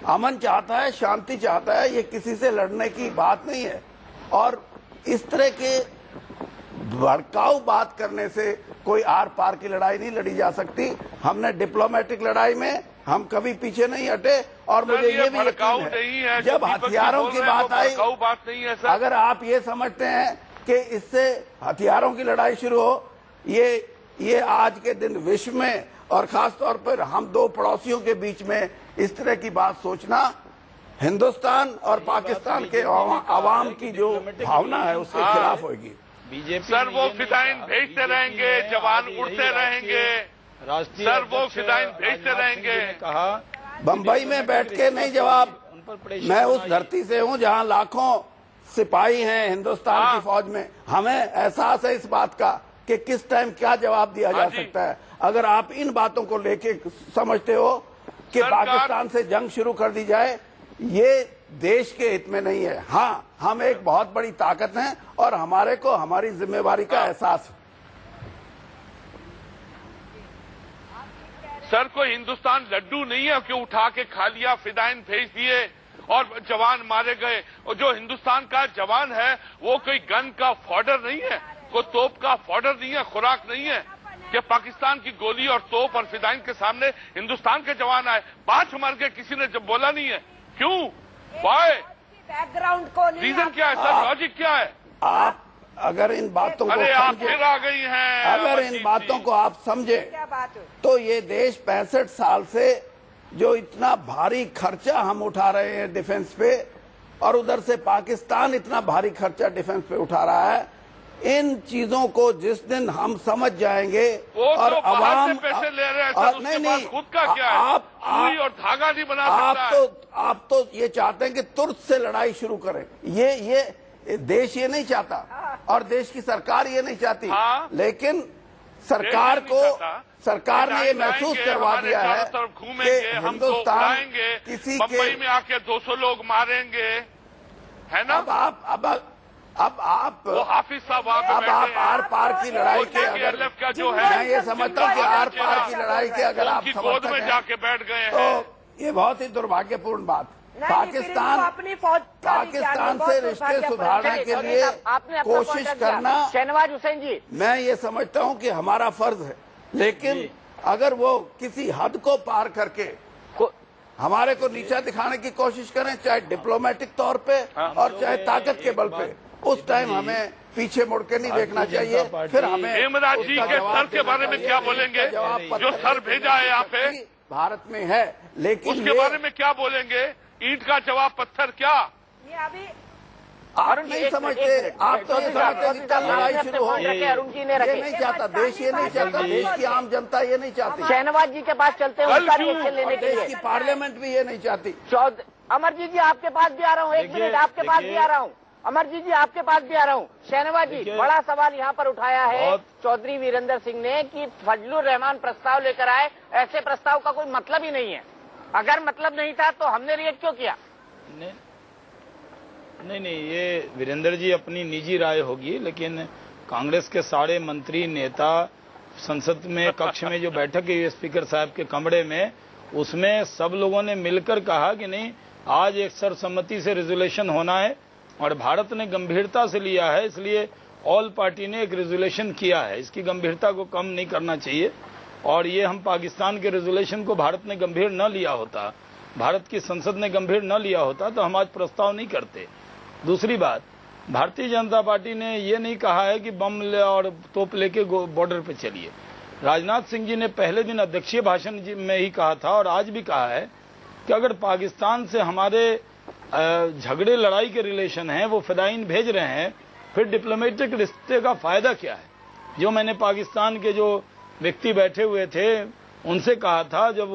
अमन चाहता है, शांति चाहता है, ये किसी से लड़ने की बात नहीं है। और इस तरह के भड़काऊ बात करने से कोई आर पार की लड़ाई नहीं लड़ी जा सकती। हमने डिप्लोमेटिक लड़ाई में हम कभी पीछे नहीं हटे और मुझे ये भी यकीन है जब हथियारों की बात आई, अगर आप ये समझते हैं कि इससे हथियारों की लड़ाई शुरू हो, ये आज के दिन विश्व में और खास तौर पर हम दो पड़ोसियों के बीच में इस तरह की बात सोचना हिंदुस्तान और पाकिस्तान के आवाम की जो भावना है उसके खिलाफ होगी। बीजेपी सर वो फिदाइन भेजते रहेंगे, जवान उड़ते रहेंगे, सर वो फिदाइन भेजते रहेंगे। कहा बंबई में बैठ के नहीं जवाब, मैं उस धरती से हूँ जहाँ लाखों सिपाही हैं हिंदुस्तान की फौज में। हमें एहसास है इस बात का कि किस टाइम क्या जवाब दिया जा सकता है। अगर आप इन बातों को लेके समझते हो कि पाकिस्तान से जंग शुरू कर दी जाए, ये देश के हित में नहीं है। हाँ, हम एक बहुत बड़ी ताकत हैं और हमारे को हमारी जिम्मेवारी का एहसास है। सर कोई हिंदुस्तान लड्डू नहीं है कि उठा के खा लिया, फिदाइन भेज दिए और जवान मारे गए। और जो हिंदुस्तान का जवान है वो कोई गन का फॉर्डर नहीं है, कोई तोप का फॉर्डर नहीं है, खुराक नहीं है। कि पाकिस्तान की गोली और तोप और फिदाइन के सामने हिंदुस्तान के जवान आए, 5 मर गए, किसी ने जब बोला नहीं है। क्यों? वाई? बैकग्राउंड को रीजन क्या है सर? लॉजिक क्या है? आप अगर इन बातों को आप फिर आ गई हैं। अगर इन बातों को आप समझे क्या बात है? तो ये देश 65 साल से जो इतना भारी खर्चा हम उठा रहे हैं डिफेंस पे, और उधर से पाकिस्तान इतना भारी खर्चा डिफेंस पे उठा रहा है, इन चीजों को जिस दिन हम समझ जाएंगे और तो अवाम पैसे ले रहे हैं सर, उसके पास खुद का क्या है? सुई और धागा नहीं बना सकता। आप तो ये चाहते हैं कि तुर्क से लड़ाई शुरू करें। ये देश ये नहीं चाहता और देश की सरकार ये नहीं चाहती। लेकिन सरकार ने ये महसूस करवा दिया है कि हिंदुस्तान किसी के में आके 200 लोग मारेंगे, है ना? अब आप वो हाफिज साहब अब आप आर पार की लड़ाई के अगर जो है, मैं ये समझता हूँ कि आर पार की लड़ाई के अगर आप गोद में जाके बैठ गए हैं, तो ये बहुत ही दुर्भाग्यपूर्ण बात। पाकिस्तान से रिश्ते सुधारने के लिए कोशिश करना, शहनवाज हुसैन जी, मैं ये समझता हूँ कि हमारा फर्ज है। लेकिन अगर वो किसी हद को पार करके हमारे को नीचा दिखाने की कोशिश करें, चाहे डिप्लोमेटिक तौर पे और चाहे ताकत के बल पे, उस टाइम हमें पीछे मुड़ के नहीं देखना चाहिए। फिर हमें हेमराज जी के सर के बारे में क्या बोलेंगे? जो सर भेजा है यहाँ पे भारत में है, लेकिन उसके बारे में क्या बोलेंगे? ईंट का जवाब पत्थर क्या? ये अभी आप नहीं समझते, आप तो नहीं समझते कि कल लड़ाई शुरू हो। अरुण जी ने ये नहीं चाहता देश, ये नहीं चाहता देश की आम जनता, ये नहीं चाहती। शहनवाज जी के पास चलते हैं उनका रिएक्शन लेने के लिए। देश की पार्लियामेंट भी ये नहीं चाहती। अमरजीत जी आपके पास भी आ रहा हूँ, 1 मिनट आपके पास भी आ रहा हूँ। अमरजीत जी आपके पास भी आ रहा हूँ। शहनवाज जी, बड़ा सवाल यहाँ पर उठाया है चौधरी वीरेंद्र सिंह ने कि फजलुर रहमान प्रस्ताव लेकर आए, ऐसे प्रस्ताव का कोई मतलब ही नहीं है। अगर मतलब नहीं था तो हमने रिएक्ट क्यों किया? नहीं, ये वीरेंद्र जी अपनी निजी राय होगी, लेकिन कांग्रेस के सारे मंत्री नेता संसद में कक्ष में जो बैठक है स्पीकर साहब के कमरे में, उसमें सब लोगों ने मिलकर कहा कि नहीं, आज एक सर्वसम्मति से रेजोल्यूशन होना है और भारत ने गंभीरता से लिया है, इसलिए ऑल पार्टी ने एक रेजोल्यूशन किया है। इसकी गंभीरता को कम नहीं करना चाहिए। और ये हम पाकिस्तान के रेजोल्यूशन को भारत ने गंभीर न लिया होता, भारत की संसद ने गंभीर न लिया होता, तो हम आज प्रस्ताव नहीं करते। दूसरी बात, भारतीय जनता पार्टी ने ये नहीं कहा है कि बम और तोप लेके बॉर्डर पे चलिए। राजनाथ सिंह जी ने पहले दिन अध्यक्षीय भाषण में ही कहा था और आज भी कहा है कि अगर पाकिस्तान से हमारे झगड़े लड़ाई के रिलेशन हैं, वो फिदाइन भेज रहे हैं, फिर डिप्लोमेटिक रिश्ते का फायदा क्या है? जो मैंने पाकिस्तान के जो व्यक्ति बैठे हुए थे उनसे कहा था, जब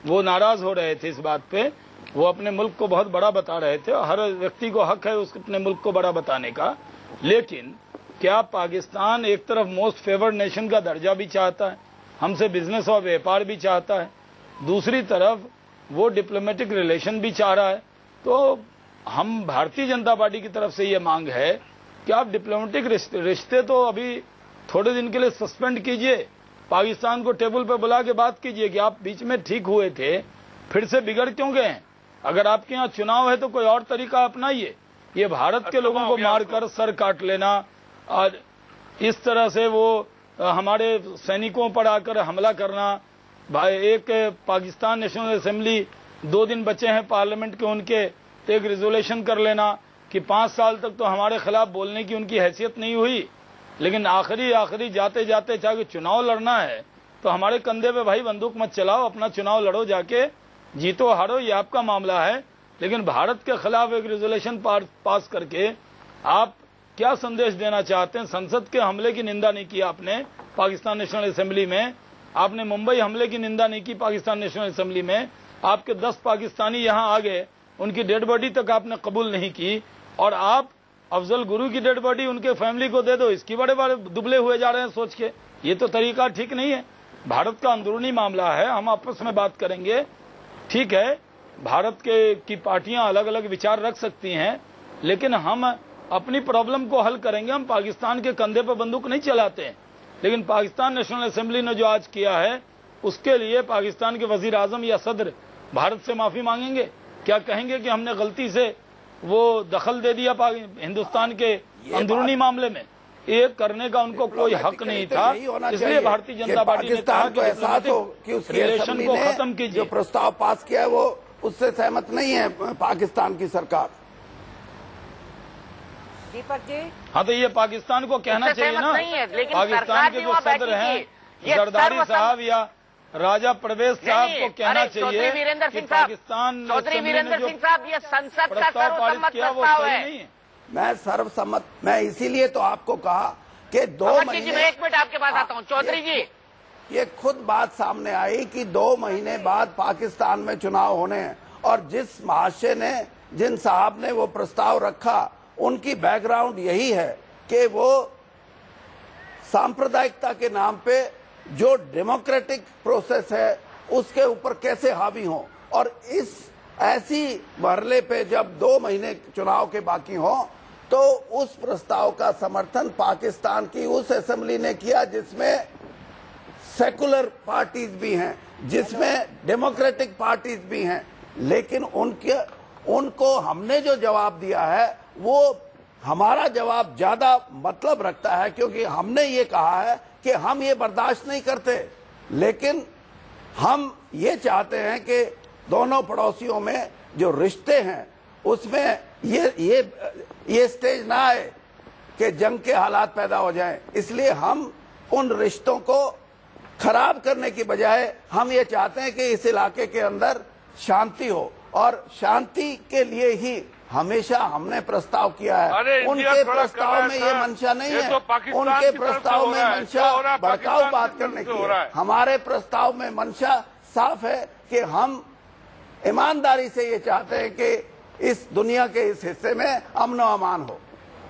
वो नाराज हो रहे थे इस बात पे, वो अपने मुल्क को बहुत बड़ा बता रहे थे। हर व्यक्ति को हक है उसको अपने मुल्क को बड़ा बताने का, लेकिन क्या पाकिस्तान एक तरफ मोस्ट फेवर्ड नेशन का दर्जा भी चाहता है, हमसे बिजनेस और व्यापार भी चाहता है, दूसरी तरफ वो डिप्लोमेटिक रिलेशन भी चाह रहा है। तो हम भारतीय जनता पार्टी की तरफ से ये मांग है कि आप डिप्लोमेटिक रिश्ते तो अभी थोड़े दिन के लिए सस्पेंड कीजिए, पाकिस्तान को टेबल पर बुला के बात कीजिए कि आप बीच में ठीक हुए थे, फिर से बिगड़ क्यों गए हैं? अगर आपके यहाँ चुनाव है तो कोई और तरीका अपनाइए। ये भारत के लोगों को मारकर सर काट लेना और इस तरह से वो हमारे सैनिकों पर आकर हमला करना। भाई, एक पाकिस्तान नेशनल असेंबली 2 दिन बचे हैं पार्लियामेंट के उनके, तो एक रिजोल्यूशन कर लेना कि 5 साल तक तो हमारे खिलाफ बोलने की उनकी हैसियत नहीं हुई, लेकिन आखिरी जाते जाते चाहे चुनाव लड़ना है तो हमारे कंधे पे भाई बंदूक मत चलाओ, अपना चुनाव लड़ो, जाके जीतो हारो ये आपका मामला है। लेकिन भारत के खिलाफ एक रेजोल्यूशन पास करके आप क्या संदेश देना चाहते हैं? संसद के हमले की निंदा नहीं की आपने पाकिस्तान नेशनल असेंबली में, आपने मुंबई हमले की निंदा नहीं की पाकिस्तान नेशनल असेंबली में, आपके 10 पाकिस्तानी यहां आ गए, उनकी डेड बॉडी तक आपने कबूल नहीं की, और आप अफजल गुरु की डेड बॉडी उनके फैमिली को दे दो, इसकी बड़े दुबले हुए जा रहे हैं सोच के। ये तो तरीका ठीक नहीं है। भारत का अंदरूनी मामला है, हम आपस में बात करेंगे, ठीक है। भारत की पार्टियां अलग अलग विचार रख सकती हैं, लेकिन हम अपनी प्रॉब्लम को हल करेंगे। हम पाकिस्तान के कंधे पर बंदूक नहीं चलाते हैं। लेकिन पाकिस्तान नेशनल असेंबली ने जो आज किया है उसके लिए पाकिस्तान के वजीर आजम या सदर भारत से माफी मांगेंगे? क्या कहेंगे कि हमने गलती से वो दखल दे दिया हिंदुस्तान के अंदरूनी मामले में? ये करने का उनको कोई हक नहीं था। इसलिए भारतीय जनता पार्टी ने कहा कि एहसास हो कि उसके रिलेशन को खत्म कीजिए। जो प्रस्ताव पास किया है वो उससे सहमत नहीं है पाकिस्तान की सरकार। दीपक जी, हाँ, तो ये पाकिस्तान को कहना चाहिए ना, पाकिस्तान के जो सदर हैं जरदारी साहब या राजा परवेज साहब को कहना चाहिए कि पाकिस्तान चौधरी वीरेंद्र सिंह साहब, ये संसद का सर्वसम्मत प्रस्ताव है। मैं सर्वसम्मत, मैं इसीलिए तो आपको कहा कि 2 महीने। मैं 1 मिनट आपके पास आता हूँ चौधरी जी। ये खुद बात सामने आई कि 2 महीने बाद पाकिस्तान में चुनाव होने हैं और जिस महाशय ने, जिन साहब ने वो प्रस्ताव रखा, उनकी बैकग्राउंड यही है कि वो सांप्रदायिकता के नाम पे जो डेमोक्रेटिक प्रोसेस है उसके ऊपर कैसे हावी हो, और इस ऐसी मरले पे जब 2 महीने चुनाव के बाकी हो तो उस प्रस्ताव का समर्थन पाकिस्तान की उस असेंबली ने किया जिसमें सेकुलर पार्टीज भी हैं, जिसमें डेमोक्रेटिक पार्टीज भी हैं, लेकिन उनको हमने जो जवाब दिया है वो हमारा जवाब ज्यादा मतलब रखता है, क्योंकि हमने ये कहा है कि हम ये बर्दाश्त नहीं करते, लेकिन हम ये चाहते हैं कि दोनों पड़ोसियों में जो रिश्ते हैं उसमें ये स्टेज ना आए कि जंग के हालात पैदा हो जाएं। इसलिए हम उन रिश्तों को खराब करने की बजाय हम ये चाहते हैं कि इस इलाके के अंदर शांति हो, और शांति के लिए ही हमेशा हमने प्रस्ताव किया है। उनके प्रस्ताव में ये मंशा नहीं है, उनके प्रस्ताव में मंशा भड़काऊ बात करने की है। हमारे प्रस्ताव में मंशा साफ है कि हम ईमानदारी से ये चाहते हैं कि इस दुनिया के इस हिस्से में अमन व अमान हो।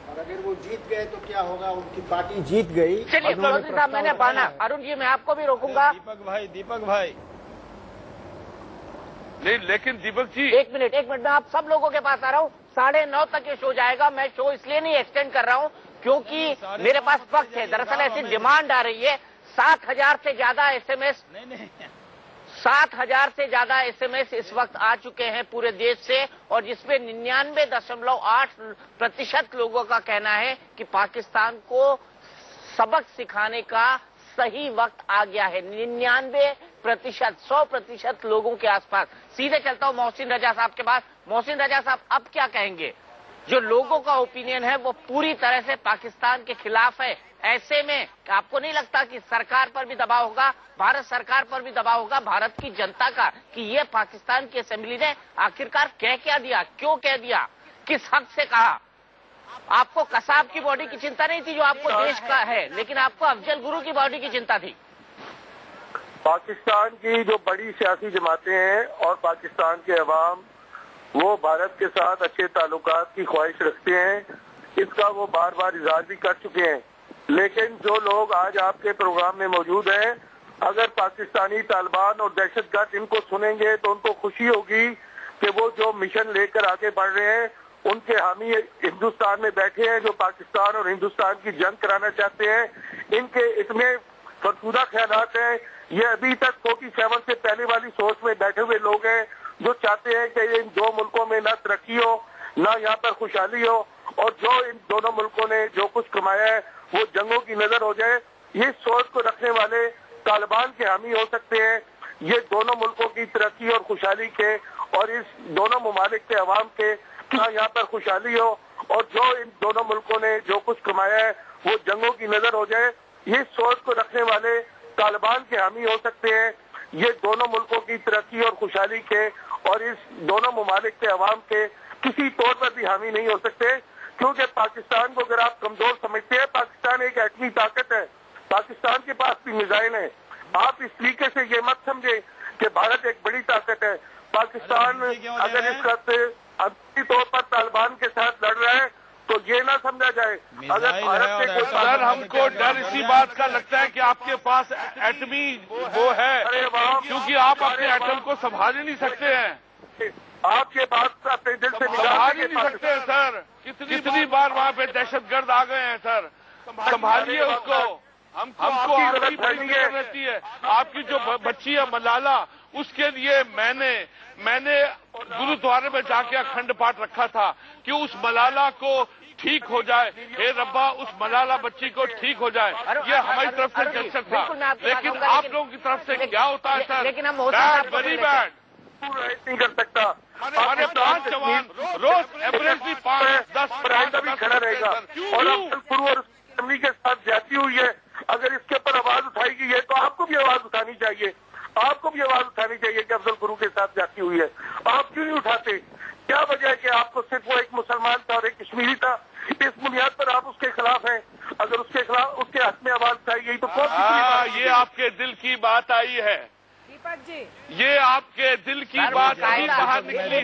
और अगर वो जीत गए तो क्या होगा? उनकी पार्टी जीत गई। चलिए चौधरी साहब, मैंने बाना। अरुण जी, मैं आपको भी रोकूंगा। दीपक भाई नहीं, लेकिन दीपक जी 1 मिनट मैं आप सब लोगों के पास आ रहा हूँ। 9:30 तक ये शो जाएगा। मैं शो इसलिए नहीं एक्सटेंड कर रहा हूँ क्योंकि मेरे पास वक्त है। दरअसल ऐसी डिमांड आ रही है। 7,000 से ज्यादा एसएमएस 7,000 से ज्यादा एसएमएस इस वक्त आ चुके हैं पूरे देश से, और जिसमें 99.8% लोगों का कहना है कि पाकिस्तान को सबक सिखाने का सही वक्त आ गया है। 99%, 100% लोगों के आसपास। सीधे चलता हूं मोहसिन रजा साहब के पास। मोहसिन रजा साहब, अब क्या कहेंगे? जो लोगों का ओपिनियन है वो पूरी तरह से पाकिस्तान के खिलाफ है। ऐसे में आपको नहीं लगता कि सरकार पर भी दबाव होगा, भारत सरकार पर भी दबाव होगा, भारत की जनता का, कि ये पाकिस्तान की असेंबली ने आखिरकार कह क्या दिया, क्यों कह दिया, किस हक से कहा? आपको कसाब की बॉडी की चिंता नहीं थी जो आपको देश का है, लेकिन आपको अफजल गुरु की बॉडी की चिंता थी। पाकिस्तान की जो बड़ी सियासी जमातें हैं और पाकिस्तान के अवाम, वो भारत के साथ अच्छे ताल्लुकात की ख्वाहिश रखते हैं। इसका वो बार बार इजहार भी कर चुके हैं। लेकिन जो लोग आज आपके प्रोग्राम में मौजूद हैं, अगर पाकिस्तानी तालिबान और दहशतगर्द इनको सुनेंगे तो उनको खुशी होगी कि वो जो मिशन लेकर आगे बढ़ रहे हैं, उनके हामी हिंदुस्तान में बैठे हैं जो पाकिस्तान और हिंदुस्तान की जंग कराना चाहते हैं। इनके इसमें फरसूदा ख्यालात हैं। ये अभी तक 47 से पहले वाली सोच में बैठे हुए लोग हैं जो चाहते हैं कि इन 2 मुल्कों में न तरक्की हो, न यहाँ पर खुशहाली हो, और जो इन दोनों मुल्कों ने जो कुछ कमाया है वो जंगों की नजर हो जाए। ये सोच को रखने वाले तालिबान के हामी हो सकते हैं। ये दोनों मुल्कों की तरक्की और खुशहाली के, और इस दोनों ममालिक के अवाम के यहाँ पर खुशहाली हो, और जो इन दोनों मुल्कों ने जो कुछ कमाया है वो जंगों की नजर हो जाए। ये सोच को रखने वाले तालिबान के हामी हो सकते हैं। ये दोनों मुल्कों की तरक्की और खुशहाली के, और इस दोनों ममालिक के अवाम के किसी तौर पर भी हामी नहीं हो सकते, क्योंकि पाकिस्तान को अगर आप कमजोर समझते हैं, पाकिस्तान एक एटमी ताकत है, पाकिस्तान के पास भी मिसाइल है। आप इस तरीके से ये मत समझे कि भारत एक बड़ी ताकत है। पाकिस्तान अगर इस वक्त अंतरी तौर पर तालिबान के साथ लड़ रहा है तो ये ना समझा जाए अगर भारत से। सर, हमको डर इसी बात का लगता है कि आपके पास एटमी वो है, क्योंकि आप अपने एटम को संभाल ही नहीं सकते हैं। आप ये बात अपने दिल से संभाल ही नहीं सकते हैं सर। कितनी बार वहाँ पे दहशतगर्द आ गए हैं सर, संभालिए उसको। हमको आपकी बड़ी फिक्र रहती है। आपकी जो बच्ची है मलाला, उसके लिए मैंने गुरुद्वारे में जाके अखंड पाठ रखा था कि उस मलाला को ठीक हो जाए, हे रब्बा उस मलाला बच्ची को ठीक हो जाए। ये हमारी तरफ से जेस्चर था, लेकिन आप लोगों की तरफ से क्या होता है सर? लेकिन हम बैड, वेरी बैड। नहीं कर सकता। हमारे 5 जवान रोज एवरेजली 5-10 भी खड़ा रहेगा और अफजल गुरु और फैमिली के साथ जाती हुई है। अगर इसके ऊपर आवाज उठाई गई है तो आपको भी आवाज उठानी चाहिए, आपको भी आवाज उठानी चाहिए कि अफजल गुरु के साथ जाती हुई है। आप क्यों नहीं उठाते? क्या वजह है कि आपको सिर्फ वो एक मुसलमान था और एक कश्मीरी था, इस बुनियाद पर आप उसके खिलाफ हैं? अगर उसके खिलाफ उसके हक में आवाज उठाई गई तो कौन? ये आपके दिल की बात आई है दीपक जी, ये आपके दिल की बात ही बाहर निकली।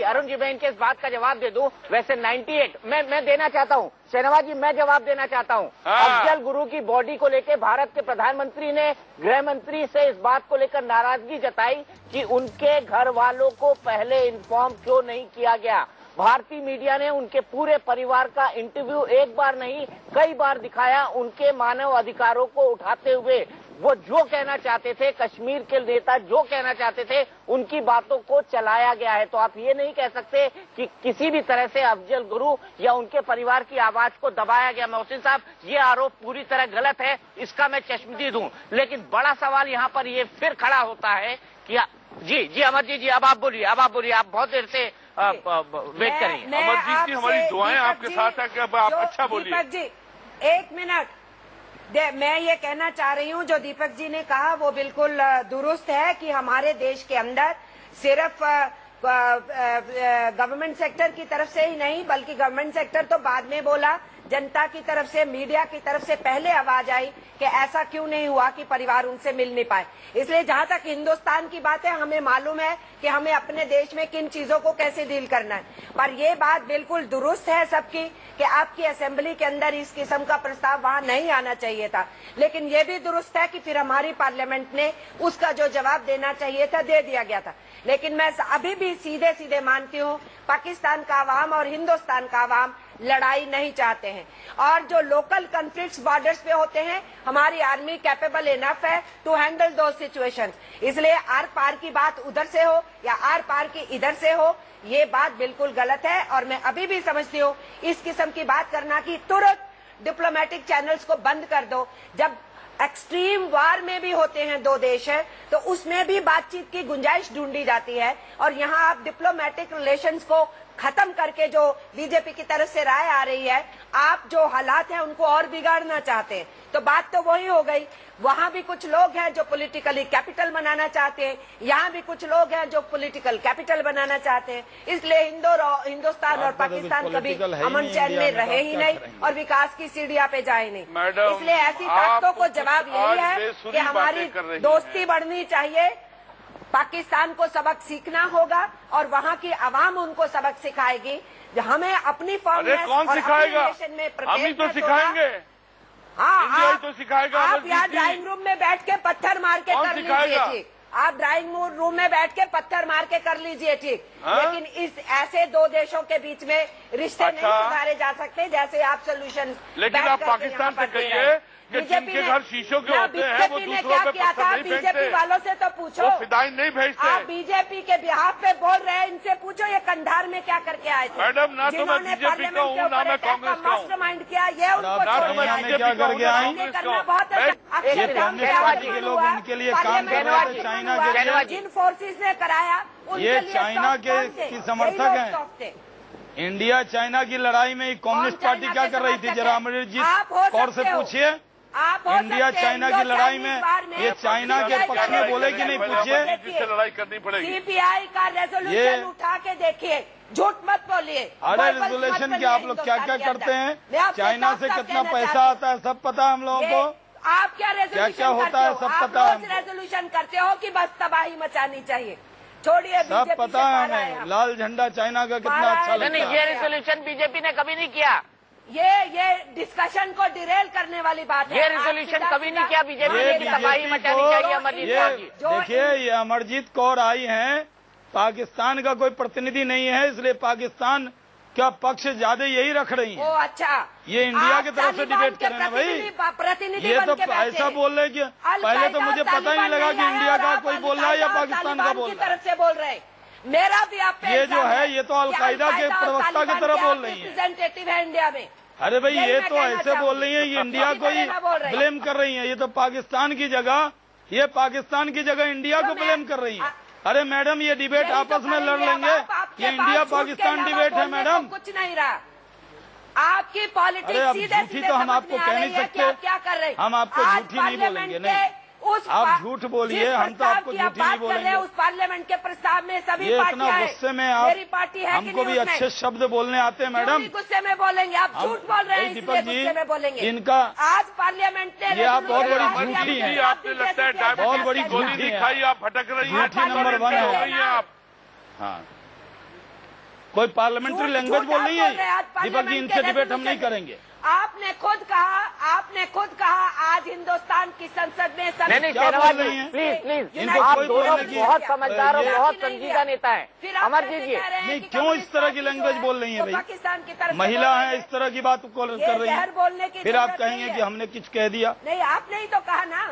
अरुण जी मैं इनके इस बात का जवाब दे दूं। वैसे 98 मैं देना चाहता हूं, शहनवाज जी मैं जवाब देना चाहता हूं। अफजल गुरु की बॉडी को लेकर भारत के प्रधानमंत्री ने गृह मंत्री से इस बात को लेकर नाराजगी जताई कि उनके घर वालों को पहले इन्फॉर्म क्यों नहीं किया गया। भारतीय मीडिया ने उनके पूरे परिवार का इंटरव्यू एक बार नहीं कई बार दिखाया, उनके मानव अधिकारों को उठाते हुए। वो जो कहना चाहते थे, कश्मीर के नेता जो कहना चाहते थे, उनकी बातों को चलाया गया है। तो आप ये नहीं कह सकते कि किसी भी तरह से अफजल गुरु या उनके परिवार की आवाज को दबाया गया। मोहसिन साहब, ये आरोप पूरी तरह गलत है, इसका मैं चश्मदीद हूं। लेकिन बड़ा सवाल यहाँ पर ये फिर खड़ा होता है कि जी अमरजीत जी अब आप बोलिए, आप बहुत देर से वेट करिए। अमरजीत जी हमारी दुआएं आपके साथ है कि अब आप अच्छा बोलिए। दीपक जी 1 मिनट, मैं ये कहना चाह रही हूँ जो दीपक जी ने कहा वो बिल्कुल दुरुस्त है कि हमारे देश के अंदर सिर्फ गवर्नमेंट सेक्टर की तरफ से ही नहीं बल्कि गवर्नमेंट सेक्टर तो बाद में बोला, जनता की तरफ से, मीडिया की तरफ से पहले आवाज आई कि ऐसा क्यों नहीं हुआ कि परिवार उनसे मिल नहीं पाए। इसलिए जहां तक हिंदुस्तान की बात है, हमें मालूम है कि हमें अपने देश में किन चीजों को कैसे डील करना है। पर ये बात बिल्कुल दुरुस्त है सबकी कि आपकी असेंबली के अंदर इस किस्म का प्रस्ताव वहां नहीं आना चाहिए था। लेकिन ये भी दुरुस्त है कि फिर हमारी पार्लियामेंट ने उसका जो जवाब देना चाहिए था दे दिया गया था। लेकिन मैं अभी भी सीधे सीधे मानती हूँ पाकिस्तान का अवाम और हिंदुस्तान का अवाम लड़ाई नहीं चाहते हैं। और जो लोकल कॉन्फ्लिक्ट्स बॉर्डर्स पे होते हैं, हमारी आर्मी कैपेबल इनफ है टू हैंडल दो सिचुएशंस। इसलिए आर पार की बात उधर से हो या आर पार की इधर से हो, ये बात बिल्कुल गलत है। और मैं अभी भी समझती हूँ इस किस्म की बात करना कि तुरंत डिप्लोमेटिक चैनल्स को बंद कर दो। जब एक्सट्रीम वार में भी होते हैं दो देश है तो उसमें भी बातचीत की गुंजाइश ढूंढी जाती है। और यहाँ आप डिप्लोमेटिक रिलेशंस को खत्म करके जो बीजेपी की तरफ से राय आ रही है, आप जो हालात हैं उनको और बिगाड़ना चाहते हैं। तो बात तो वही हो गई, वहां भी कुछ लोग हैं जो पॉलिटिकली कैपिटल बनाना चाहते हैं, यहाँ भी कुछ लोग हैं जो पॉलिटिकल कैपिटल बनाना चाहते हैं। इसलिए हिंदुस्तान और पाकिस्तान कभी अमन चैन में रहे ही नहीं और विकास की सीढ़ियां पे जाए नहीं। इसलिए ऐसी ताकतों को जवाब यही है कि हमारी दोस्ती बढ़नी चाहिए, पाकिस्तान को सबक सीखना होगा और वहाँ की आवाम उनको सबक सिखाएगी। हमें अपनी फॉर्म में कौन सिखाएगा? हम ही तो सिखाएंगे। हाँ, तो सिखाएगा। आप यहाँ ड्राइंग रूम में बैठ के पत्थर मार के कर लीजिए ठीक, आप ड्राइंग रूम में बैठ के पत्थर मार के कर लीजिए ठीक, लेकिन इस ऐसे दो देशों के बीच में रिश्ते नहीं सुधारे जा सकते जैसे आप सोल्यूशन। लेकिन आप पाकिस्तान से कहिए कि जिनके घर शीशों के होते हैं वो दूसरों पे पत्थर नहीं फेंकते। बीजेपी वालों से तो पूछो, वो फिदाइन नहीं भेजते। आप बीजेपी के बिहाफ पे बोल रहे हैं, इनसे पूछो ये कंधार में क्या करके आए थे। मैडम ना तो मैं बीजेपी का हूँ ना मैं कांग्रेस का हूँ। मास्टरमाइंड किया ये उनको क्या करके आए करना बहुत इनके लिए काम कर रहे थे चाइना के, जिन फोर्सेज ने कराया ये चाइना की समर्थक हैं। इंडिया चाइना की लड़ाई में कम्युनिस्ट पार्टी क्या कर रही थी, जरा अमरजीत कौर से पूछिए। इंडिया चाइना की लड़ाई में ये चाइना के पक्ष में बोले कि नहीं, पूछिए। जिससे लड़ाई करनी पड़ेगी। सीपीआई का रेजोल्यूशन उठा के देखिए, झूठ मत बोलिए। अरे रेजोल्यूशन के आप लोग क्या क्या करते हैं, चाइना से कितना पैसा आता है सब पता है हम लोगों को। आप क्या रेजोल्यूशन क्या होता है सब पता है। रेजोल्यूशन करते हो कि बस तबाही मचानी चाहिए, छोड़िए। सब पता है हमें, लाल झंडा चाइना का कितना अच्छा लगता है। ये रेजोल्यूशन बीजेपी ने कभी नहीं किया। ये डिस्कशन को डिरेल करने वाली बात है। ये रेजोल्यूशन कभी नहीं किया बीजेपी ने, तबाही मचानी चाहिए अमरजीत कौर जी। देखिए ये अमरजीत कौर आई हैं, पाकिस्तान का कोई प्रतिनिधि नहीं है, इसलिए पाकिस्तान क्या पक्ष ज्यादा यही रख रही है? ओ अच्छा, ये इंडिया की तरफ से डिबेट कर रहे हैं भाई। प्रतिनिधि ये तो ऐसा बोल रहे कि पहले तो मुझे पता ही नहीं लगा कि इंडिया का कोई बोल रहा है या पाकिस्तान का बोल रहा है। तरफ से बोल रहे हैं, मेरा भी आप ये जो है ये तो अलकायदा के प्रवक्ता की तरह बोल रही है। रिप्रेजेंटेटिव है इंडिया में। अरे भाई ये तो ऐसे बोल रही है, ये इंडिया को ही ब्लेम कर रही है। ये तो पाकिस्तान की जगह, ये पाकिस्तान की जगह इंडिया को ब्लेम कर रही है। अरे मैडम ये डिबेट आपस में लड़ लेंगे, ये इंडिया पाकिस्तान डिबेट है मैडम। कुछ नहीं रहा आपकी पॉलिटिक्स। झूठी तो हम आपको कह नहीं सकते, क्या कर रहे, हम आपको झूठी नहीं बोलेंगे। नहीं आप झूठ बोलिए, हम तो आपको झूठी नहीं बोलेंगे। उस पार्लियामेंट के प्रस्ताव में सभी ये इतना गुस्से में आप, मेरी पार्टी है, हमको भी अच्छे शब्द बोलने आते हैं मैडम। गुस्से में बोलेंगे, आप झूठ बोल रहे हैं, दीपक जी में बोलेंगे। इनका आज पार्लियामेंट ने ये आप बहुत बड़ी झूठी है, आपने लगता है बहुत बड़ी झूठी दिखाई, आप भटक रही है, झूठी नंबर 1 है आप। हाँ कोई पार्लियामेंट्री लैंग्वेज बोल रही है दीपक जी, इनसे डिबेट हम नहीं करेंगे। आपने खुद कहा आज हिंदुस्तान की संसद में सब नहीं शहनवाज जी प्लीज आप दोनों बहुत समझदार और बहुत संजीदा नेता हैं। अमरजीत जी नहीं क्यों इस तरह की लैंग्वेज बोल रही है भाई? पाकिस्तान की तरफ महिला है इस तरह की बात कर रही है, बोलने की फिर आप कहेंगे कि हमने कुछ कह दिया। नहीं आपने ही तो कहा ना।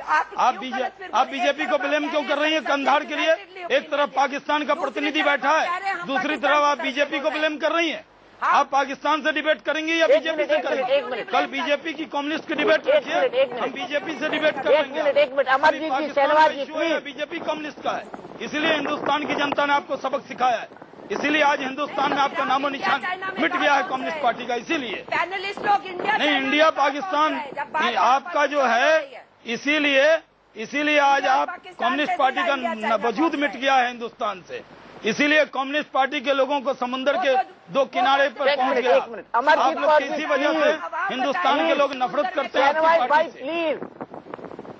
आप बीजेपी को ब्लेम क्यों कर रही है कंधार के लिए? एक तरफ पाकिस्तान का प्रतिनिधि बैठा है, दूसरी तरफ आप बीजेपी को ब्लेम कर रही है। आप पाकिस्तान से डिबेट करेंगे या बीजेपी से करेंगे? कल बीजेपी की कम्युनिस्ट की डिबेट रखिए, हम बीजेपी से डिबेट करेंगे। अमरजीत जी शहनवाज जी बीजेपी कम्युनिस्ट का है, इसीलिए हिंदुस्तान की जनता ने आपको सबक सिखाया है, इसीलिए आज हिंदुस्तान में आपका नामो निशान मिट गया है कम्युनिस्ट पार्टी का। इसीलिए पैनलिस्ट लोग नहीं इंडिया पाकिस्तान आपका जो है, इसीलिए आज आप कम्युनिस्ट पार्टी का वजूद मिट गया है हिंदुस्तान से। इसीलिए कम्युनिस्ट पार्टी के लोगों को समुद्र के दो किनारे पर पहुंच गया। आप लोग इसी वजह से हिंदुस्तान के लोग नफरत करते हैं आपकी पार्टी से।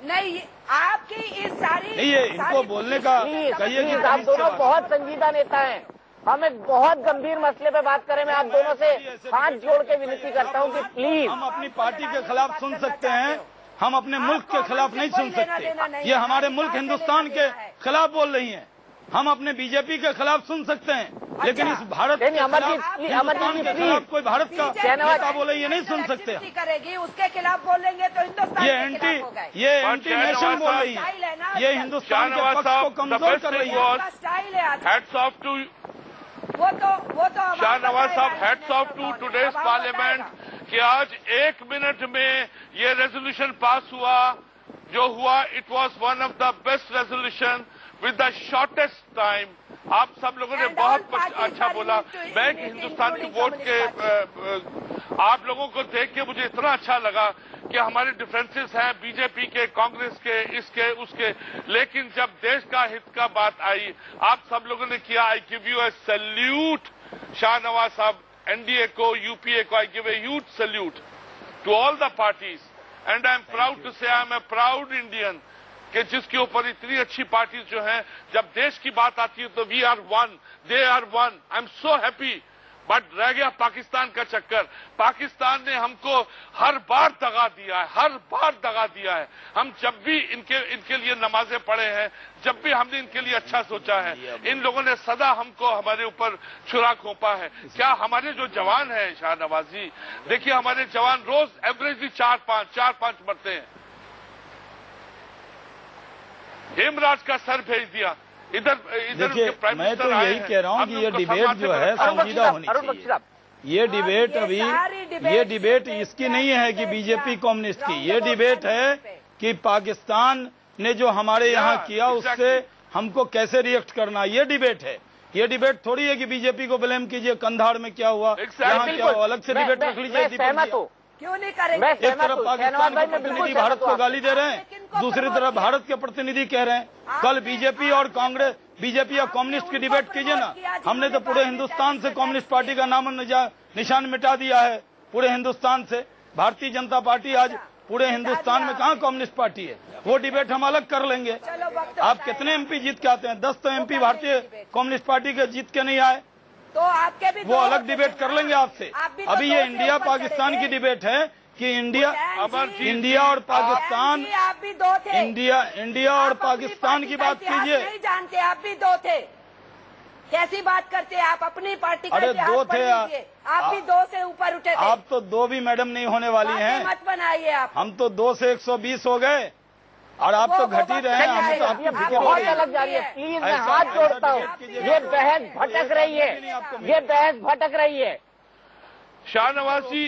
नहीं आपकी इस सारी नहीं ये इनको बोलने का कहिए कि आप दोनों बहुत संजीदा नेता हैं, हम एक बहुत गंभीर मसले पे बात करें। मैं आप दोनों से हाथ जोड़ के विनती करता हूँ कि प्लीज हम अपनी पार्टी के खिलाफ सुन सकते हैं, हम अपने मुल्क के खिलाफ नहीं सुन सकते। ये हमारे मुल्क हिंदुस्तान के खिलाफ बोल रही हैं, हम अपने बीजेपी के खिलाफ सुन सकते हैं, लेकिन इस भारत के हिंदुस्तान के खिलाफ कोई भारत का नेता बोले ये नहीं सुन सकते। करेगी उसके खिलाफ बोलेंगे तो हिंदुस्तान ये एंटी नेशन बोल रही है, ये हिंदुस्तान के पक्ष को कमजोर कर रही है। हैट्स ऑफ टू वो तो शाहनवाज साहब, hats off to today's parliament कि आज 1 मिनट में ये रेजोल्यूशन पास हुआ जो हुआ। It was one of the best resolution with the shortest time. आप सब लोगों ने बहुत अच्छा बोला। मैं हिंदुस्तान की वोट के आप लोगों को देख के मुझे इतना अच्छा लगा कि हमारे डिफरेंसेस हैं बीजेपी के, कांग्रेस के, इसके उसके, लेकिन जब देश का हित का बात आई आप सब लोगों ने किया। I give you a salute Shahnawaz sahab, NDA को, यूपीए को, I give a huge salute to all the parties and I am proud to say I am a proud Indian कि जिसके ऊपर इतनी अच्छी पार्टीज जो हैं, जब देश की बात आती है तो we are one, they are one. I am so happy. But रह गया पाकिस्तान का चक्कर। पाकिस्तान ने हमको हर बार दगा दिया है, हर बार दगा दिया है। हम जब भी इनके लिए नमाजें पढ़े हैं, जब भी हमने इनके लिए अच्छा सोचा है, इन लोगों ने सदा हमको हमारे ऊपर छुरा घोंपा है। क्या हमारे जो जवान हैं शाहनवाज जी, देखिए हमारे जवान रोज एवरेजली 4-5 मरते हैं। हेमराज का सर भेज दिया इधर देखिए मैं तो यही कह रहा हूँ कि ये डिबेट जो है संजीदा होनी चाहिए। ये डिबेट अभी ये डिबेट इसकी नहीं है कि बीजेपी कम्युनिस्ट की, ये डिबेट है कि पाकिस्तान ने जो हमारे यहाँ किया उससे हमको कैसे रिएक्ट करना, ये डिबेट है। ये डिबेट थोड़ी है कि बीजेपी को ब्लेम कीजिए कंधार में क्या हुआ, यहाँ क्या हुआ। अलग से डिबेट रख लीजिए। क्यों नहीं करेंगे? एक तरफ पाकिस्तान के प्रतिनिधि भारत को गाली दे रहे हैं, दूसरी तरफ भारत के प्रतिनिधि कह रहे हैं। कल बीजेपी और कांग्रेस, बीजेपी या कम्युनिस्ट की डिबेट कीजिए ना। हमने तो पूरे हिंदुस्तान से कम्युनिस्ट पार्टी का नाम निशान मिटा दिया है, पूरे हिंदुस्तान से। भारतीय जनता पार्टी आज पूरे हिंदुस्तान में कहाँ कम्युनिस्ट पार्टी है, वो डिबेट हम अलग कर लेंगे। आप कितने एमपी जीत के आते हैं? 10 तो एमपी भारतीय कम्युनिस्ट पार्टी के जीत के नहीं आए, तो आपके भी वो अलग डिबेट कर लेंगे आपसे। अभी ये इंडिया पाकिस्तान की डिबेट है कि इंडिया और पाकिस्तान, आप भी 2 थे। इंडिया और पाकिस्तान की बात कीजिए। नहीं जानते, आप भी 2 थे। कैसी बात करते हैं आप? अपनी पार्टी का अरे इतिहास दो पढ़ थे लीजिए। आप भी 2 से ऊपर उठे थे। आप तो 2 भी मैडम नहीं होने वाली हैं। मत बनाइए आप। हम तो 2 से 120 हो गए और आप तो घट ही रहे हैं। हमें तो आपकी फिक्र हो रही है। अलग जा रही है। प्लीज मैं हाथ जोड़ता हूँ, ये बहस भटक रही है, ये बहस भटक रही है। शाहनवाज जी,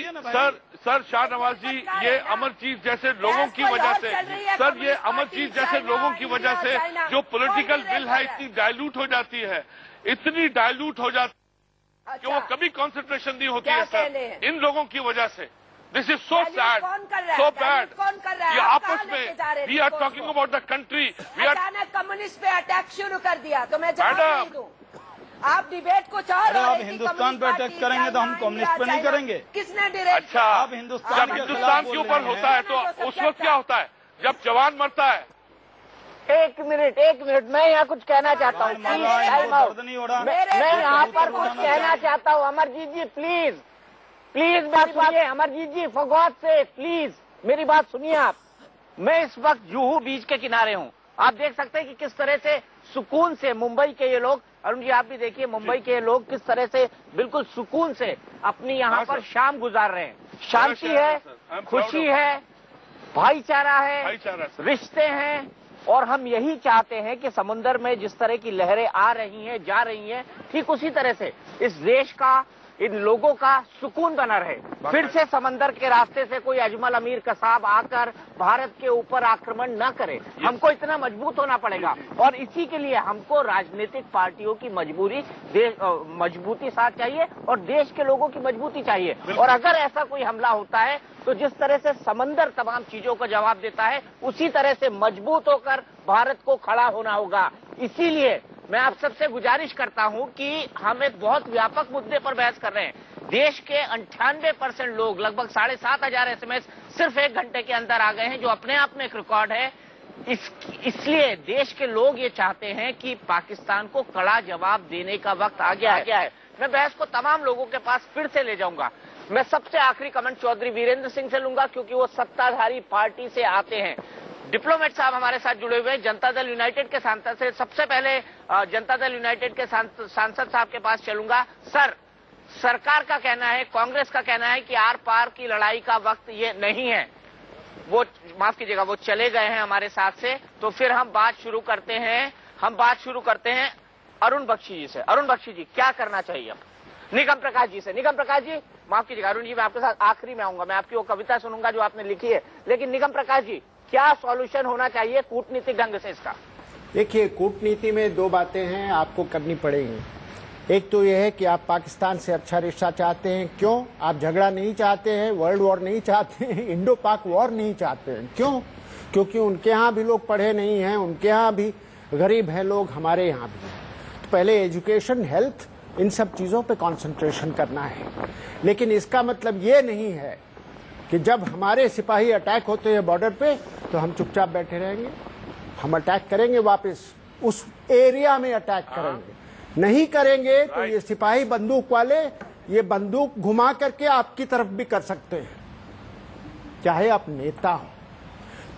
सर शाहनवाज जी, ये अमरजीत जैसे लोगों की वजह से, सर ये अमरजीत जैसे लोगों की वजह से जो पॉलिटिकल विल है इतनी डाइल्यूट हो जाती है, इतनी डाइल्यूट हो जाती है कि वो कभी कंसंट्रेशन नहीं होती है सर, इन लोगों की वजह से। This is so sad, so bad. ये आपस में we are talking about the country, we are अचानक कम्युनिस्ट पे अटैक शुरू कर दिया तो मैं जवाब नहीं दूं। आप डिबेट को चाह रहे हैं। आप हिंदुस्तान पे अटैक करेंगे तो हम कम्युनिस्ट पे नहीं करेंगे। किसने डिरेक्ट? अच्छा, आप हिंदुस्तान के ऊपर होता है तो उस वक्त क्या होता है जब जवान मरता है? एक मिनट, मैं यहाँ कुछ कहना चाहता हूँ। मैं यहाँ पर कुछ कहना चाहता हूँ। अमरजीत जी प्लीज बात सुनिए। अमरजीत जी फॉर गॉड से प्लीज मेरी बात सुनिए आप। मैं इस वक्त जुहू बीच के किनारे हूँ। आप देख सकते हैं कि किस तरह से सुकून से मुंबई के ये लोग, अरुण जी आप भी देखिए मुंबई के ये लोग किस तरह से बिल्कुल सुकून से अपनी यहाँ पर शाम गुजार रहे हैं। शांति है, खुशी है, भाईचारा है, रिश्ते हैं और हम यही चाहते हैं कि समुद्र में जिस तरह की लहरें आ रही हैं, जा रही हैं, ठीक उसी तरह से इस देश का, इन लोगों का सुकून बना रहे। फिर से समंदर के रास्ते से कोई अजमल अमीर कसाब आकर भारत के ऊपर आक्रमण न करे। हमको इतना मजबूत होना पड़ेगा और इसी के लिए हमको राजनीतिक पार्टियों की मजबूती साथ चाहिए और देश के लोगों की मजबूती चाहिए। और अगर ऐसा कोई हमला होता है तो जिस तरह से समंदर तमाम चीजों का जवाब देता है उसी तरह से मजबूत होकर भारत को खड़ा होना होगा। इसीलिए मैं आप सबसे गुजारिश करता हूं कि हम एक बहुत व्यापक मुद्दे पर बहस कर रहे हैं। देश के 98% लोग, लगभग 7,500 SMS सिर्फ 1 घंटे के अंदर आ गए हैं, जो अपने आप में एक रिकॉर्ड है। इसलिए देश के लोग ये चाहते हैं कि पाकिस्तान को कड़ा जवाब देने का वक्त आ गया है। मैं बहस को तमाम लोगों के पास फिर से ले जाऊंगा। मैं सबसे आखिरी कमेंट चौधरी वीरेंद्र सिंह से लूंगा क्योंकि वो सत्ताधारी पार्टी से आते हैं। डिप्लोमेट साहब हमारे साथ जुड़े हुए हैं जनता दल यूनाइटेड के सांसद से। सबसे पहले जनता दल यूनाइटेड के सांसद साहब के पास चलूंगा। सर, सरकार का कहना है, कांग्रेस का कहना है कि आर पार की लड़ाई का वक्त ये नहीं है। वो माफ कीजिएगा, वो चले गए हैं हमारे साथ से। तो फिर हम बात शुरू करते हैं अरुण बख्शी जी से। अरुण बख्शी जी, क्या करना चाहिए अब? निगम प्रकाश जी से। निगम प्रकाश जी, माफ कीजिएगा अरुण जी, मैं आपके साथ आखिरी में आऊंगा। मैं आपकी वो कविता सुनूंगा जो आपने लिखी है, लेकिन निगम प्रकाश जी, क्या सॉल्यूशन होना चाहिए कूटनीतिक ढंग से इसका? देखिए, कूटनीति में 2 बातें हैं आपको करनी पड़ेंगी। एक तो यह है कि आप पाकिस्तान से अच्छा रिश्ता चाहते हैं। क्यों? आप झगड़ा नहीं चाहते हैं, वर्ल्ड वॉर नहीं चाहते हैं, इंडो पाक वॉर नहीं चाहते हैं। क्यों? क्योंकि उनके यहाँ भी लोग पढ़े नहीं हैं, उनके यहाँ भी गरीब हैं लोग, हमारे यहाँ भी हैं। तो पहले एजुकेशन, हेल्थ, इन सब चीज़ों पे कंसंट्रेशन करना है। लेकिन इसका मतलब ये नहीं है कि जब हमारे सिपाही अटैक होते हैं बॉर्डर पे तो हम चुपचाप बैठे रहेंगे। हम अटैक करेंगे, वापस उस एरिया में अटैक करेंगे। नहीं करेंगे तो ये सिपाही बंदूक वाले ये बंदूक घुमा करके आपकी तरफ भी कर सकते हैं, चाहे आप नेता हो।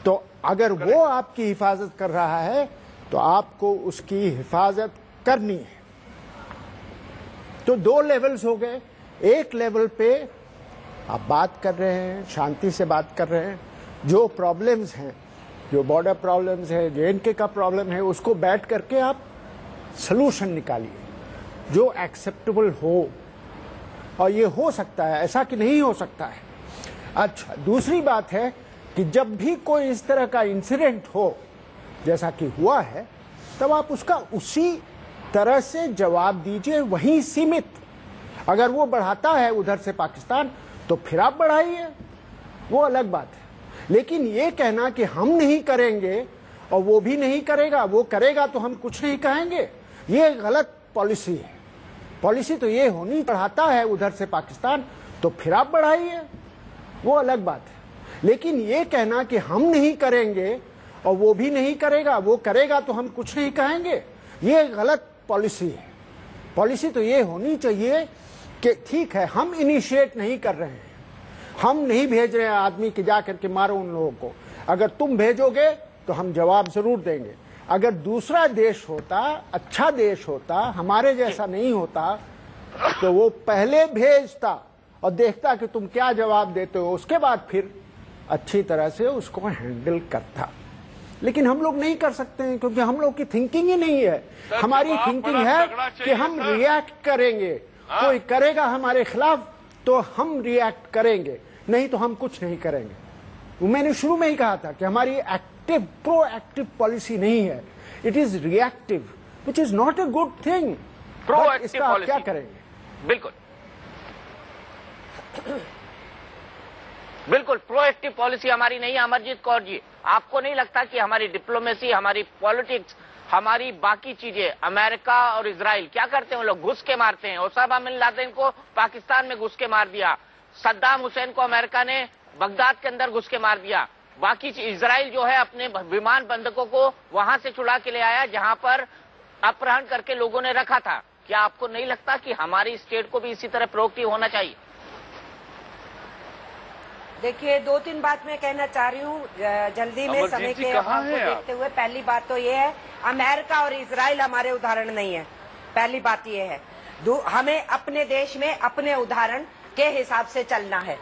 तो अगर वो आपकी हिफाजत कर रहा है तो आपको उसकी हिफाजत करनी है। तो 2 लेवल्स हो गए। एक लेवल पे आप बात कर रहे हैं, शांति से बात कर रहे हैं, जो प्रॉब्लम्स हैं, जो बॉर्डर प्रॉब्लम्स है, JNK का प्रॉब्लम है, उसको बैठ करके आप सलूशन निकालिए जो एक्सेप्टेबल हो। और ये हो सकता है, ऐसा कि नहीं हो सकता है। अच्छा, दूसरी बात है कि जब भी कोई इस तरह का इंसिडेंट हो जैसा कि हुआ है, तब आप उसका उसी तरह से जवाब दीजिए, वहीं सीमित। अगर वो बढ़ाता है उधर से पाकिस्तान तो फिर आप बढ़ाइए, वो अलग बात है। लेकिन ये कहना कि हम नहीं करेंगे और वो भी नहीं करेगा, वो करेगा तो हम कुछ नहीं कहेंगे, ये गलत पॉलिसी है। पॉलिसी तो ये होनी, बढ़ाता है उधर से पाकिस्तान तो फिर आप बढ़ाइए, वो अलग बात है। लेकिन ये कहना कि हम नहीं करेंगे और वो भी नहीं करेगा, वो करेगा तो हम कुछ नहीं कहेंगे, ये गलत पॉलिसी है। पॉलिसी तो ये होनी चाहिए कि ठीक है, हम इनिशिएट नहीं कर रहे हैं, हम नहीं भेज रहे हैं आदमी कि जा करके मारो उन लोगों को। अगर तुम भेजोगे तो हम जवाब जरूर देंगे, अगर दूसरा देश होता, अच्छा देश होता, हमारे जैसा नहीं होता, तो वो पहले भेजता और देखता कि तुम क्या जवाब देते हो, उसके बाद फिर अच्छी तरह से उसको हैंडल करता। लेकिन हम लोग नहीं कर सकते हैं, क्योंकि हम लोग की थिंकिंग ही नहीं है। हमारी थिंकिंग है कि हम रिएक्ट करेंगे, कोई करेगा हमारे खिलाफ तो हम रिएक्ट करेंगे, नहीं तो हम कुछ नहीं करेंगे। मैंने शुरू में ही कहा था कि हमारी एक्टिव प्रोएक्टिव पॉलिसी नहीं है, it is reactive, which is not a good thing. इसका आप क्या करेंगे? बिल्कुल बिल्कुल, प्रोएक्टिव पॉलिसी हमारी नहीं है। अमरजीत कौर जी, आपको नहीं लगता कि हमारी डिप्लोमेसी, हमारी पॉलिटिक्स, हमारी बाकी चीजें, अमेरिका और इजराइल क्या करते हैं? वो लोग घुस के मारते हैं। ओसामा बिन लादेन को पाकिस्तान में घुस के मार दिया, सद्दाम हुसैन को अमेरिका ने बगदाद के अंदर घुस के मार दिया। बाकी इजराइल जो है अपने विमान बंधकों को वहां से छुड़ा के ले आया जहां पर अपहरण करके लोगों ने रखा था। क्या आपको नहीं लगता कि हमारी स्टेट को भी इसी तरह प्रोएक्टिव होना चाहिए? देखिए, 2-3 बात मैं कहना चाह रही हूँ जल्दी में, समय के अभाव को देखते हुए। पहली बात तो ये है, अमेरिका और इजराइल हमारे उदाहरण नहीं है। पहली बात ये है, हमें अपने देश में अपने उदाहरण के हिसाब से चलना है।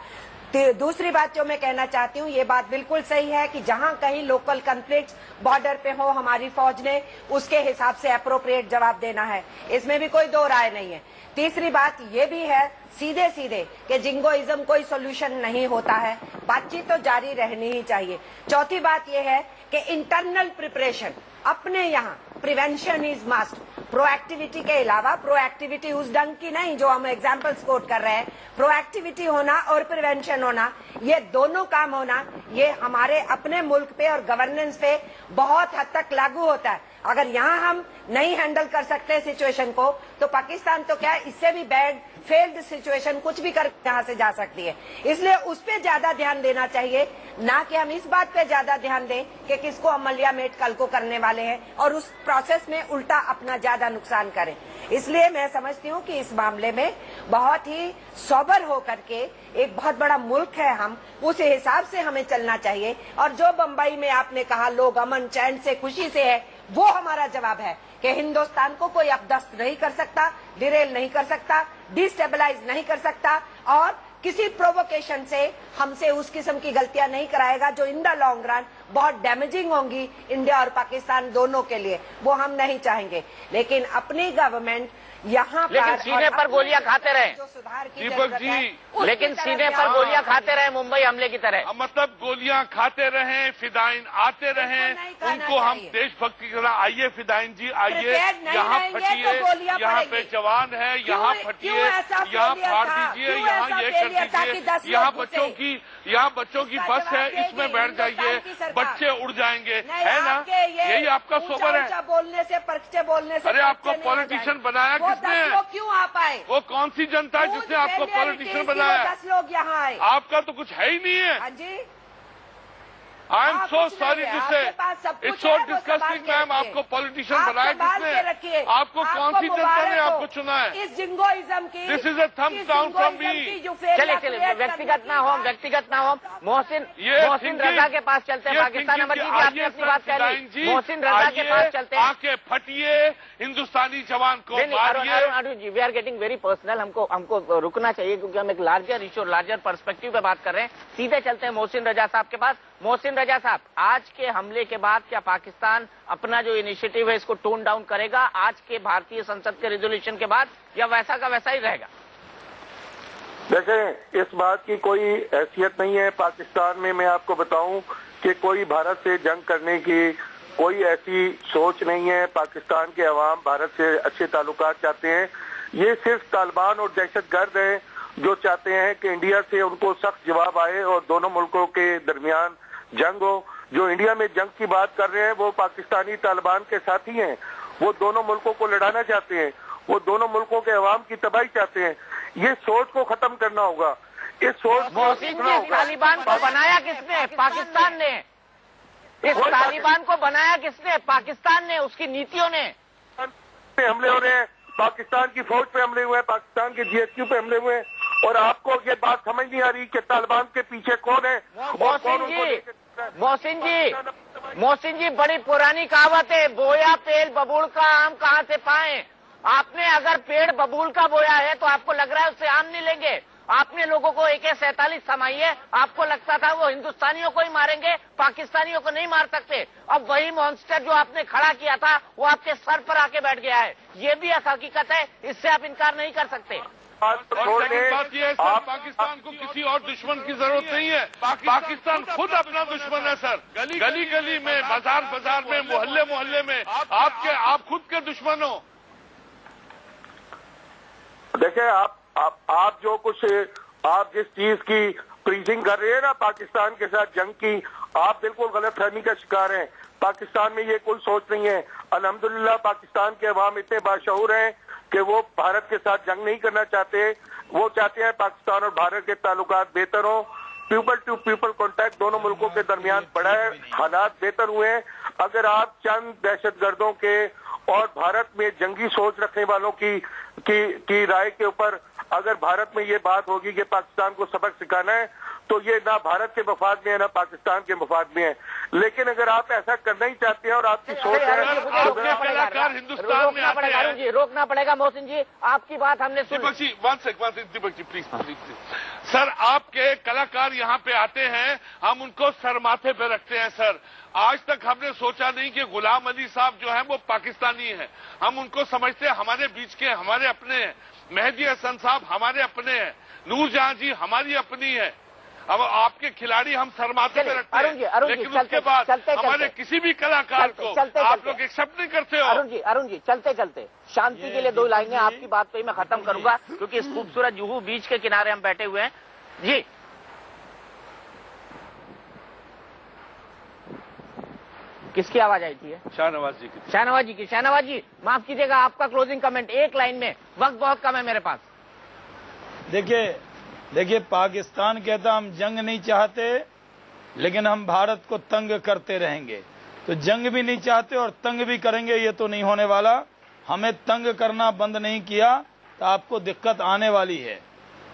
दूसरी बात जो मैं कहना चाहती हूँ, ये बात बिल्कुल सही है कि जहां कहीं लोकल कॉन्फ्लिक्ट बॉर्डर पे हो, हमारी फौज ने उसके हिसाब से अप्रोप्रिएट जवाब देना है, इसमें भी कोई दो राय नहीं है। तीसरी बात ये भी है सीधे सीधे कि जिंगोइज्म कोई सोल्यूशन नहीं होता है, बातचीत तो जारी रहनी ही चाहिए। चौथी बात ये है कि इंटरनल प्रिपरेशन अपने यहाँ, प्रिवेंशन इज मस्ट। प्रोएक्टिविटी के अलावा, प्रोएक्टिविटी उस ढंग की नहीं जो हम एग्जांपल्स कोट कर रहे हैं, प्रोएक्टिविटी होना और प्रिवेंशन होना, ये दोनों काम होना, ये हमारे अपने मुल्क पे और गवर्नेंस पे बहुत हद तक लागू होता है। अगर यहाँ हम नहीं हैंडल कर सकते सिचुएशन को, तो पाकिस्तान तो क्या है, इससे भी बैड फेल्ड सिचुएशन कुछ भी कर यहाँ से जा सकती है। इसलिए उस पे ज्यादा ध्यान देना चाहिए, ना कि हम इस बात पे ज्यादा ध्यान दें कि किसको अमलियामेट कल को करने वाले हैं और उस प्रोसेस में उल्टा अपना ज्यादा नुकसान करें। इसलिए मैं समझती हूँ कि इस मामले में बहुत ही सोबर होकर के, एक बहुत बड़ा मुल्क है हम, उस हिसाब से हमें चलना चाहिए। और जो बंबई में आपने कहा लोग अमन चैन से खुशी से है, वो हमारा जवाब है कि हिंदुस्तान को कोई अपदस्त नहीं कर सकता, डिरेल नहीं कर सकता, डिस्टेबलाइज नहीं कर सकता और किसी प्रोवोकेशन से हमसे उस किस्म की गलतियां नहीं कराएगा जो इन द लॉन्ग रन बहुत डैमेजिंग होंगी इंडिया और पाकिस्तान दोनों के लिए। वो हम नहीं चाहेंगे। लेकिन अपनी गवर्नमेंट यहाँ लेकिन सीने पर गोलियां खाते रहे जो सुधार की दीपक जी, लेकिन सीने पर गोलियां खाते रहे मुंबई हमले की तरह। मतलब गोलियां खाते रहे, फिदाइन आते रहे, उनको हम देशभक्ति की तरह, आइए फिदाइन जी आइए, यहाँ फटिए, यहाँ पे जवान है, यहाँ फटिए, यहाँ फाड़ दीजिए, यहाँ ये कर दीजिए, यहाँ बच्चों की बस है, इसमें बैठ जाइए, बच्चे उड़ जाएंगे, है ना? यही आपका सोबर है। बोलने से, परखचे बोलने से। अरे आपको पॉलिटिशियन बनाया किसने? क्यों आ पाए? वो कौन सी जनता है जिसने आपको पॉलिटिशियन बनाया? 10 लोग यहाँ आए। आपका तो कुछ है ही नहीं है। हाँ जी, I am so sorry to say, it's so disgusting ma'am, आपको पॉलिटिशियन बनाया किसने? आपको कौन सी जनता ने आपको चुना है? इस जिंगोइज्म की, this is a thumbs down from me. चलिए व्यक्तिगत ना हो। मोहसिन रजा के पास चलते हैं। पाकिस्तान अमरजीत जी, आपने अपनी बात कह ली, मोहसिन रजा के पास चलते हैं। आके फटिए, हिंदुस्तानी जवान को मारिए। Arun ji, we are getting very personal, हमको रुकना चाहिए क्योंकि हम एक लार्जर इशू, लार्जर पर्सपेक्टिव पे बात कर रहे हैं। सीधे चलते हैं मोहसिन रजा साहब के पास। मोहसिन रजा साहब, आज के हमले के बाद क्या पाकिस्तान अपना जो इनिशिएटिव है इसको टोन डाउन करेगा आज के भारतीय संसद के रेजोल्यूशन के बाद, या वैसा का वैसा ही रहेगा? देखें, इस बात की कोई हैसियत नहीं है पाकिस्तान में। मैं आपको बताऊं कि कोई भारत से जंग करने की कोई ऐसी सोच नहीं है। पाकिस्तान के अवाम भारत से अच्छे ताल्लुकात चाहते हैं। ये सिर्फ तालिबान और दहशतगर्द हैं जो चाहते हैं कि इंडिया से उनको सख्त जवाब आए और दोनों मुल्कों के दरमियान जंग हो। जो इंडिया में जंग की बात कर रहे हैं वो पाकिस्तानी तालिबान के साथी हैं। वो दोनों मुल्कों को लड़ाना चाहते हैं, वो दोनों मुल्कों के अवाम की तबाही चाहते हैं। ये सोच को खत्म करना होगा। इस सोच को तालिबान को बनाया किसने? पाकिस्तान ने। इस तालिबान को बनाया किसने? पाकिस्तान ने, उसकी नीतियों ने। हमले हो रहे हैं, पाकिस्तान की फौज पे हमले हुए हैं, पाकिस्तान के GSQ पे हमले हुए हैं, और आपको ये बात समझ नहीं आ रही कि तालिबान के पीछे कौन है और कौन उनको मोहसिन जी, मोहसिन जी, बड़ी पुरानी कहावत है, बोया पेड़ बबूल का आम कहाँ से पाएं। आपने अगर पेड़ बबूल का बोया है तो आपको लग रहा है उससे आम नहीं लेंगे। आपने लोगों को AK-47 थमाई है, आपको लगता था वो हिंदुस्तानियों को ही मारेंगे, पाकिस्तानियों को नहीं मार सकते। अब वही मॉन्स्टर जो आपने खड़ा किया था वो आपके सर पर आके बैठ गया है। ये भी हकीकत है, इससे आप इनकार नहीं कर सकते। और सेकंड बात यह है सर, पाकिस्तान को किसी और दुश्मन की जरूरत नहीं है। पाकिस्तान खुद अपना दुश्मन है सर। गली गली में, बाजार बाजार में, मोहल्ले मोहल्ले में आप खुद के दुश्मन हो। देखिए, आप जो कुछ आप जिस चीज की प्रीचिंग कर रहे हैं ना पाकिस्तान के साथ जंग की, आप बिल्कुल गलतफहमी का शिकार हैं। पाकिस्तान में ये कोई सोच नहीं है। अल्हम्दुलिल्लाह पाकिस्तान के अवाम इतने बाशऊर हैं कि वो भारत के साथ जंग नहीं करना चाहते। वो चाहते हैं पाकिस्तान और भारत के ताल्लुकात बेहतर हो। पीपल टू पीपल कॉन्टैक्ट दोनों मुल्कों के दरमियान बढ़ा है, हालात बेहतर हुए हैं। अगर आप चंद दहशतगर्दों के और भारत में जंगी सोच रखने वालों की राय के ऊपर अगर भारत में ये बात होगी कि पाकिस्तान को सबक सिखाना है, तो ये ना भारत के मफाद में है ना पाकिस्तान के मफाद में है। लेकिन अगर आप ऐसा करना ही चाहते हैं और आपकी सोच है, कलाकार हिंदुस्तान में आते हैं। रोकना पड़ेगा मोहसिन जी, आपकी बात हमने सुनी। दीपक जी प्लीज सर, आपके कलाकार यहाँ पे आते हैं, हम उनको सर माथे पे रखते हैं सर। आज तक हमने सोचा नहीं कि गुलाम अली साहब जो है वो पाकिस्तानी हैं। हम उनको समझते हैं हमारे बीच के, हमारे अपने हैं। मेहदी हसन साहब हमारे अपने हैं। नूरजहां जी हमारी अपनी है। अब आपके खिलाड़ी हम सरमाते पे रखते हैं, लेकिन उसके बाद हमारे किसी भी कलाकार को आप लोग एक्सेप्ट नहीं करते हो। अरुण जी चलते चलते शांति के लिए 2 लाइनें आपकी बात पे मैं खत्म करूंगा, क्योंकि इस खूबसूरत जुहू बीच के किनारे हम बैठे हुए हैं। जी किसकी आवाज आई थी? शाहनवाज जी की। शाहनवाज जी माफ कीजिएगा, आपका क्लोजिंग कमेंट 1 लाइन में, वक्त बहुत कम है मेरे पास। देखिए पाकिस्तान कहता हम जंग नहीं चाहते, लेकिन हम भारत को तंग करते रहेंगे। तो जंग भी नहीं चाहते और तंग भी करेंगे, ये तो नहीं होने वाला। हमें तंग करना बंद नहीं किया तो आपको दिक्कत आने वाली है।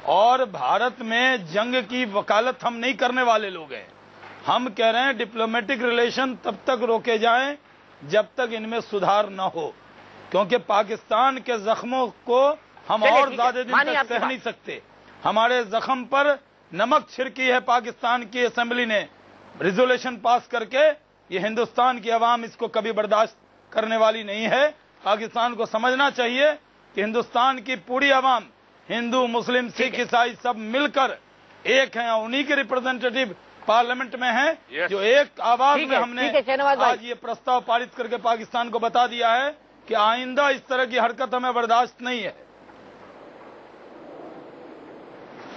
और भारत में जंग की वकालत हम नहीं करने वाले लोग हैं। हम कह रहे हैं डिप्लोमेटिक रिलेशन तब तक रोके जाएं जब तक इनमें सुधार न हो, क्योंकि पाकिस्तान के जख्मों को हम और ज्यादा दिन तक सह नहीं सकते। हमारे जख्म पर नमक छिड़की है पाकिस्तान की असेंबली ने रिजोल्यूशन पास करके। ये हिंदुस्तान की आवाम इसको कभी बर्दाश्त करने वाली नहीं है। पाकिस्तान को समझना चाहिए कि हिंदुस्तान की पूरी आवाम, हिंदू मुस्लिम सिख ईसाई सब मिलकर एक हैं। उन्हीं के रिप्रेजेंटेटिव पार्लियामेंट में हैं, जो एक आवाज में हमने आज ये प्रस्ताव पारित करके पाकिस्तान को बता दिया है कि आइंदा इस तरह की हरकत हमें बर्दाश्त नहीं है।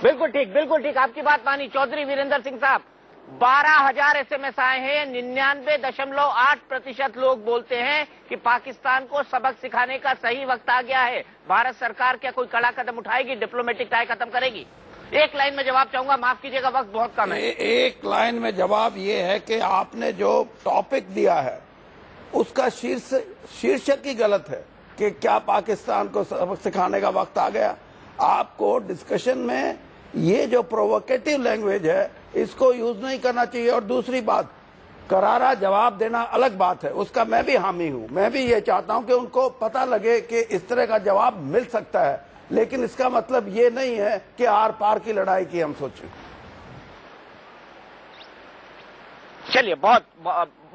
बिल्कुल ठीक आपकी बात मानी। चौधरी वीरेंद्र सिंह साहब, 12,000 SMS आए हैं। 99.8% लोग बोलते हैं कि पाकिस्तान को सबक सिखाने का सही वक्त आ गया है। भारत सरकार क्या कोई कड़ा कदम उठाएगी, डिप्लोमेटिक टाई खत्म करेगी? 1 लाइन में जवाब चाहूंगा, माफ कीजिएगा वक्त बहुत कम है। 1 लाइन में जवाब ये है कि आपने जो टॉपिक दिया है उसका शीर्षक ही गलत है कि क्या पाकिस्तान को सबक सिखाने का वक्त आ गया। आपको डिस्कशन में ये जो प्रोवोकेटिव लैंग्वेज है इसको यूज नहीं करना चाहिए। और दूसरी बात, करारा जवाब देना अलग बात है, उसका मैं भी हामी हूं। मैं भी ये चाहता हूं कि उनको पता लगे कि इस तरह का जवाब मिल सकता है, लेकिन इसका मतलब ये नहीं है कि आर पार की लड़ाई की हम सोचें। चलिए, बहुत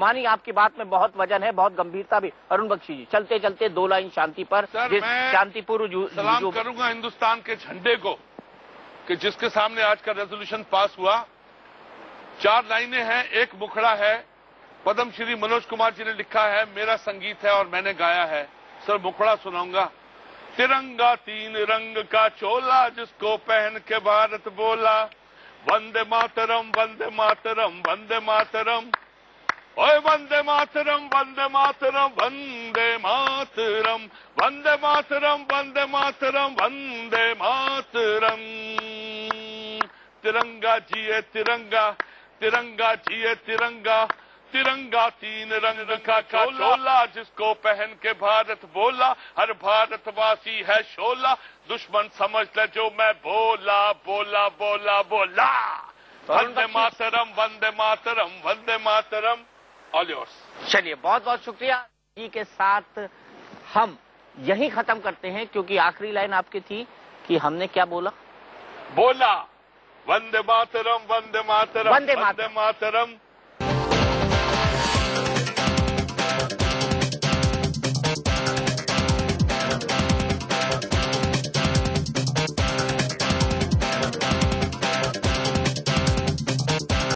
मानी आपकी बात में बहुत वजन है, बहुत गंभीरता भी। अरुण बख्शी जी, चलते चलते 2 लाइन शांति पर। शांतिपूर्ण सलाम करूंगा हिंदुस्तान के झंडे को कि जिसके सामने आज का रेजोल्यूशन पास हुआ। 4 लाइनें हैं, एक मुखड़ा है। पद्मश्री मनोज कुमार जी ने लिखा है, मेरा संगीत है और मैंने गाया है। सर मुखड़ा सुनाऊंगा। तिरंगा 3 रंग का चोला जिसको पहन के भारत बोला, वंदे मातरम वंदे मातरम वंदे मातरम, ओए वंदे मातरम वंदे मातरम वंदे मातरम, वंदे मातरम वंदे मातरम वंदे मातरम। तिरंगा जिए तिरंगा, तिरंगा जिए तिरंगा, तिरंगा 3 रंग का चोला जिसको पहन के भारत बोला, हर भारतवासी है शोला, दुश्मन समझ ले जो मैं बोला बोला बोला बोला। वंदे मातरम वंदे मातरम वंदे मातरम। All yours. चलिए, बहुत बहुत शुक्रिया जी। के साथ हम यही खत्म करते हैं, क्योंकि आखिरी लाइन आपकी थी कि हमने क्या बोला वंदे मातरम, वंदे मातरम, वंदे वंदे मातरम,